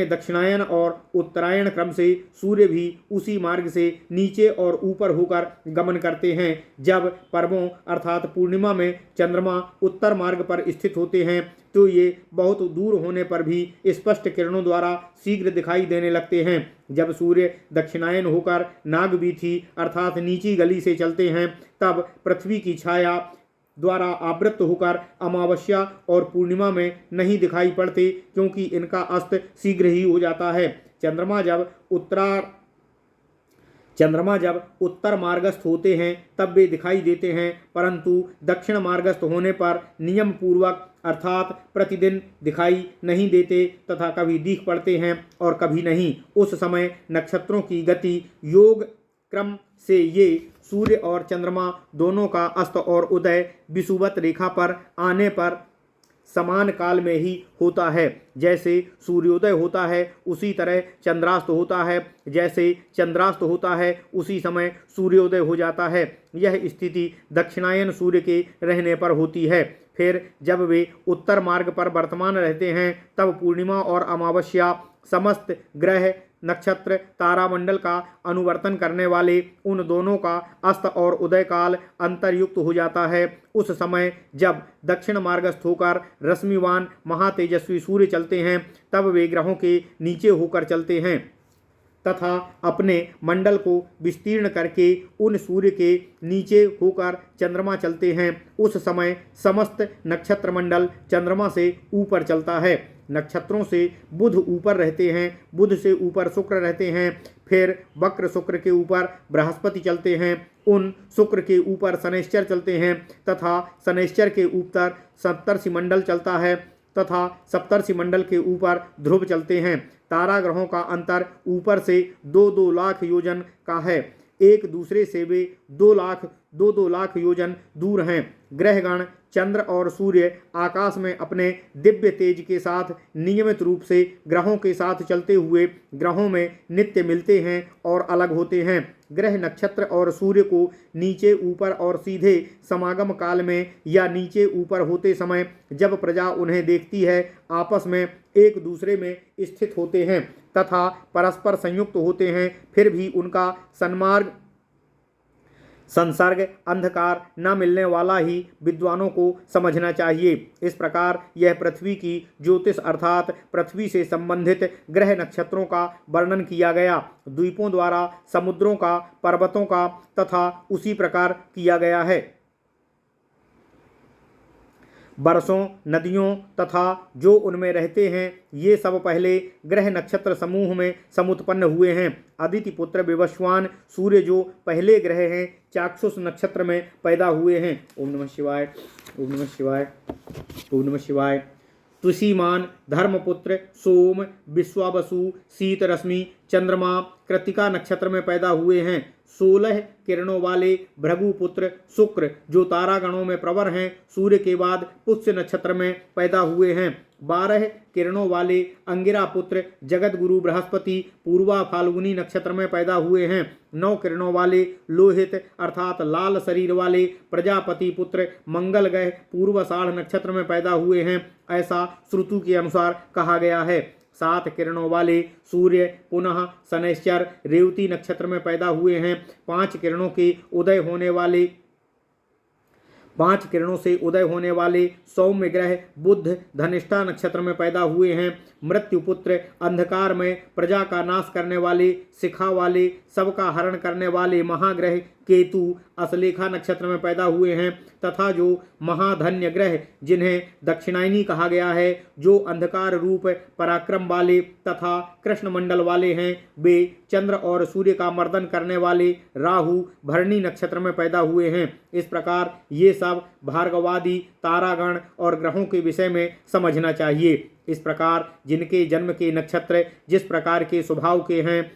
दक्षिणायन और उत्तरायण क्रम से सूर्य भी उसी मार्ग से नीचे और ऊपर होकर गमन करते हैं। जब पर्वों अर्थात पूर्णिमा में चंद्रमा उत्तर मार्ग पर स्थित होते हैं तो ये बहुत दूर होने पर भी स्पष्ट किरणों द्वारा शीघ्र दिखाई देने लगते हैं। जब सूर्य दक्षिणायन होकर नागवीथी अर्थात नीची गली से चलते हैं तब पृथ्वी की छाया द्वारा आवृत होकर अमावस्या और पूर्णिमा में नहीं दिखाई पड़ते क्योंकि इनका अस्त शीघ्र ही हो जाता है। चंद्रमा जब उत्तर मार्गस्थ होते हैं तब वे दिखाई देते हैं, परंतु दक्षिण मार्गस्थ होने पर नियम पूर्वक अर्थात प्रतिदिन दिखाई नहीं देते तथा कभी दिख पड़ते हैं और कभी नहीं। उस समय नक्षत्रों की गति योग क्रम से ये सूर्य और चंद्रमा दोनों का अस्त और उदय विषुवत रेखा पर आने पर समान काल में ही होता है। जैसे सूर्योदय होता है उसी तरह चंद्रास्त होता है, जैसे चंद्रास्त होता है उसी समय सूर्योदय हो जाता है। यह स्थिति दक्षिणायन सूर्य के रहने पर होती है। फिर जब वे उत्तर मार्ग पर वर्तमान रहते हैं तब पूर्णिमा और अमावस्या समस्त ग्रह नक्षत्र तारामंडल का अनुवर्तन करने वाले उन दोनों का अस्त और उदय काल अंतर्युक्त हो जाता है। उस समय जब दक्षिण मार्गस्थ होकर रश्मिवान महातेजस्वी सूर्य चलते हैं तब वे ग्रहों के नीचे होकर चलते हैं तथा अपने मंडल को विस्तीर्ण करके उन सूर्य के नीचे होकर चंद्रमा चलते हैं। उस समय समस्त नक्षत्र मंडल चंद्रमा से ऊपर चलता है। नक्षत्रों से बुध ऊपर रहते हैं, बुध से ऊपर शुक्र रहते हैं, फिर वक्र शुक्र के ऊपर बृहस्पति चलते हैं, उन शुक्र के ऊपर शनैश्चर चलते हैं तथा शनैश्चर के ऊपर सप्तर्षि मंडल चलता है तथा सप्तर्षि मंडल के ऊपर ध्रुव चलते हैं। तारा ग्रहों का अंतर ऊपर से 2-2 लाख योजन का है। एक दूसरे से वे 2 लाख योजन दूर हैं। ग्रहगण चंद्र और सूर्य आकाश में अपने दिव्य तेज के साथ नियमित रूप से ग्रहों के साथ चलते हुए ग्रहों में नित्य मिलते हैं और अलग होते हैं। ग्रह नक्षत्र और सूर्य को नीचे ऊपर और सीधे समागम काल में या नीचे ऊपर होते समय जब प्रजा उन्हें देखती है आपस में एक दूसरे में स्थित होते हैं तथा परस्पर संयुक्त होते हैं, फिर भी उनका संसर्ग अंधकार न मिलने वाला ही विद्वानों को समझना चाहिए। इस प्रकार यह पृथ्वी की ज्योतिष अर्थात पृथ्वी से संबंधित ग्रह नक्षत्रों का वर्णन किया गया। द्वीपों द्वारा समुद्रों का, पर्वतों का तथा उसी प्रकार किया गया है। बरसों, नदियों तथा जो उनमें रहते हैं ये सब पहले ग्रह नक्षत्र समूह में समुत्पन्न हुए हैं। अदिति पुत्र विवस्वान सूर्य जो पहले ग्रह हैं चाक्षुष नक्षत्र में पैदा हुए हैं। ओम नमः शिवाय, ओम नमः शिवाय, ओम नमः शिवाय। तुषीमान, धर्मपुत्र, सोम, विश्वावसु, शीत रश्मि, चंद्रमा कृत्तिका नक्षत्र में पैदा हुए हैं। 16 किरणों वाले भृगुपुत्र शुक्र जो तारागणों में प्रवर हैं सूर्य के बाद पुष्य नक्षत्र में पैदा हुए हैं। 12 किरणों वाले अंगिरा पुत्र जगत गुरु बृहस्पति पूर्वा फाल्गुनी नक्षत्र में पैदा हुए हैं। 9 किरणों वाले लोहित अर्थात लाल शरीर वाले प्रजापति पुत्र मंगल ग्रह पूर्वाषाढ़ नक्षत्र में पैदा हुए हैं, ऐसा श्रुतु के अनुसार कहा गया है। 7 किरणों वाले सूर्य पुनः शनैश्चर रेवती नक्षत्र में पैदा हुए हैं। 5 किरणों से उदय होने वाले सौम्य ग्रह बुध धनिष्ठा नक्षत्र में पैदा हुए हैं। मृत्युपुत्र अंधकार में प्रजा का नाश करने वाले शिखा वाले सबका हरण करने वाले महाग्रह केतु अश्लेखा नक्षत्र में पैदा हुए हैं तथा जो महाधन्य ग्रह जिन्हें दक्षिणायनी कहा गया है जो अंधकार रूप पराक्रम वाले तथा कृष्ण मंडल वाले हैं वे चंद्र और सूर्य का मर्दन करने वाले राहु भरणी नक्षत्र में पैदा हुए हैं। इस प्रकार ये सब भार्गवादी तारागण और ग्रहों के विषय में समझना चाहिए। इस प्रकार जिनके जन्म के नक्षत्र जिस प्रकार के स्वभाव के हैं,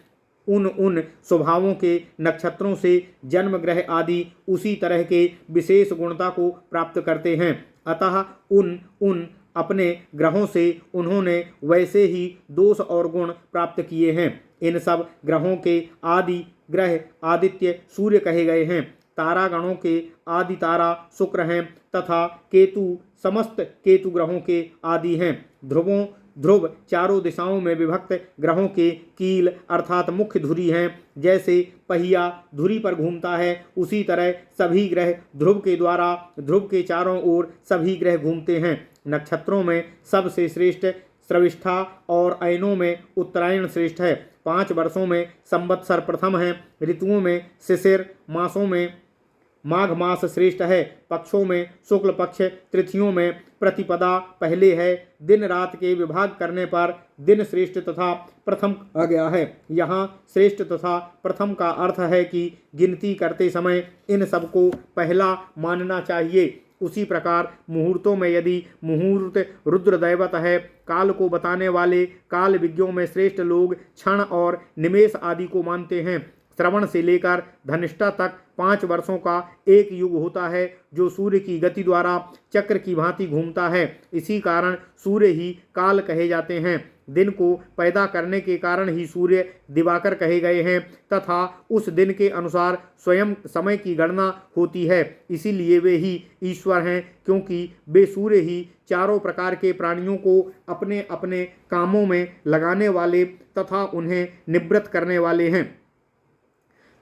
उन स्वभावों के नक्षत्रों से जन्म ग्रह आदि उसी तरह के विशेष गुणता को प्राप्त करते हैं। अतः उन अपने ग्रहों से उन्होंने वैसे ही दोष और गुण प्राप्त किए हैं। इन सब ग्रहों के आदि ग्रह आदित्य सूर्य कहे गए हैं। तारागणों के आदि तारा शुक्र हैं तथा केतु समस्त केतु ग्रहों के आदि हैं। ध्रुव चारों दिशाओं में विभक्त ग्रहों के कील अर्थात मुख्य धुरी हैं। जैसे पहिया धुरी पर घूमता है, उसी तरह सभी ग्रह ध्रुव के द्वारा ध्रुव के चारों ओर सभी ग्रह घूमते हैं। नक्षत्रों में सबसे श्रेष्ठ श्रविष्ठा और अयनों में उत्तरायण श्रेष्ठ है। 5 वर्षों में संवत्सर प्रथम है। ऋतुओं में शिशिर, मासों में माघ मास श्रेष्ठ है। पक्षों में शुक्ल पक्ष, तिथियों में प्रतिपदा पहले है। दिन रात के विभाग करने पर दिन श्रेष्ठ तथा प्रथम आ गया है। यहाँ श्रेष्ठ तथा प्रथम का अर्थ है कि गिनती करते समय इन सबको पहला मानना चाहिए। उसी प्रकार मुहूर्तों में यदि मुहूर्त रुद्र दैवत है, काल को बताने वाले काल विज्ञों में श्रेष्ठ लोग क्षण और निमेष आदि को मानते हैं। श्रवण से लेकर धनिष्ठा तक 5 वर्षों का एक युग होता है, जो सूर्य की गति द्वारा चक्र की भांति घूमता है। इसी कारण सूर्य ही काल कहे जाते हैं। दिन को पैदा करने के कारण ही सूर्य दिवाकर कहे गए हैं तथा उस दिन के अनुसार स्वयं समय की गणना होती है। इसीलिए वे ही ईश्वर हैं, क्योंकि वे सूर्य ही चारों प्रकार के प्राणियों को अपने अपने कामों में लगाने वाले तथा उन्हें निवृत्त करने वाले हैं।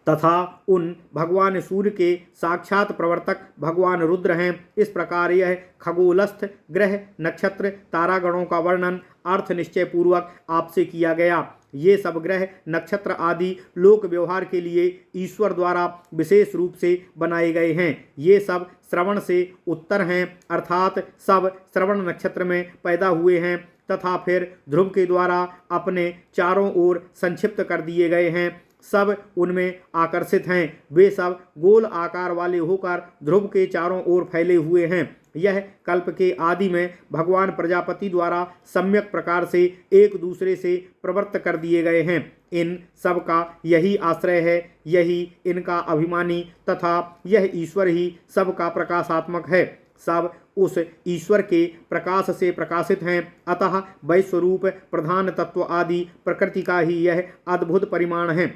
तथा उन भगवान सूर्य के साक्षात प्रवर्तक भगवान रुद्र हैं। इस प्रकार यह खगोलस्थ ग्रह नक्षत्र तारागणों का वर्णन अर्थ निश्चय पूर्वक आपसे किया गया। ये सब ग्रह नक्षत्र आदि लोक व्यवहार के लिए ईश्वर द्वारा विशेष रूप से बनाए गए हैं। ये सब श्रवण से उत्तर हैं, अर्थात सब श्रवण नक्षत्र में पैदा हुए हैं तथा फिर ध्रुव के द्वारा अपने चारों ओर संक्षिप्त कर दिए गए हैं। सब उनमें आकर्षित हैं। वे सब गोल आकार वाले होकर ध्रुव के चारों ओर फैले हुए हैं। यह कल्प के आदि में भगवान प्रजापति द्वारा सम्यक प्रकार से एक दूसरे से प्रवृत्त कर दिए गए हैं। इन सब का यही आश्रय है, यही इनका अभिमानी तथा यह ईश्वर ही सब का प्रकाशात्मक है। सब उस ईश्वर के प्रकाश से प्रकाशित हैं। अतः वैश्वरूप प्रधान तत्व आदि प्रकृति का ही यह अद्भुत परिमाण है।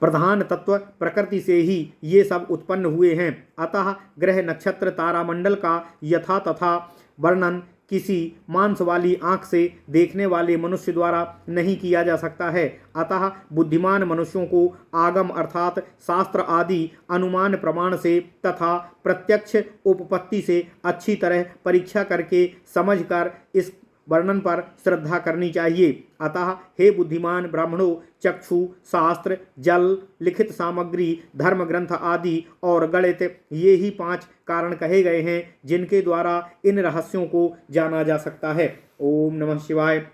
प्रधान तत्व प्रकृति से ही ये सब उत्पन्न हुए हैं। अतः ग्रह नक्षत्र तारामंडल का यथा तथा वर्णन किसी मांस वाली आँख से देखने वाले मनुष्य द्वारा नहीं किया जा सकता है। अतः बुद्धिमान मनुष्यों को आगम अर्थात शास्त्र आदि अनुमान प्रमाण से तथा प्रत्यक्ष उपपत्ति से अच्छी तरह परीक्षा करके समझकर इस वर्णन पर श्रद्धा करनी चाहिए। अतः हे बुद्धिमान ब्राह्मणों, चक्षु, शास्त्र, जल, लिखित सामग्री, धर्म ग्रंथ आदि और गणित, ये ही 5 कारण कहे गए हैं जिनके द्वारा इन रहस्यों को जाना जा सकता है। ओम नमः शिवाय।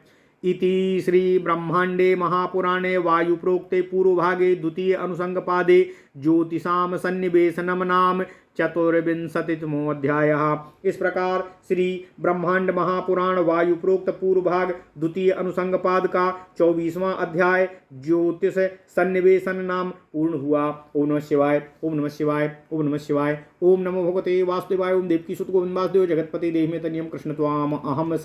इति श्री ब्रह्मांडे महापुराणे वायुप्रोक्ते पूर्वभागे द्वितीय अनुसंगपादे ज्योतिषाम सन्निवेशनम नाम 24वां अध्यायः। इस प्रकार श्री ब्रह्मांड महापुराण वायुप्रोक्त पूर्व भाग द्वितीय अनुसंगपाद का 24वां अध्याय ज्योतिष सन्निवेशन नाम पूर्ण हुआ। ओम नमः शिवाय, ओम नमः शिवाय, ओम नमः शिवाय। ओम नमो भगवते वासुदेवाय। ओम देवकी सुत गोविंद वासुदेव जगतपति देहि में तनियम कृष्ण त्वाम अहम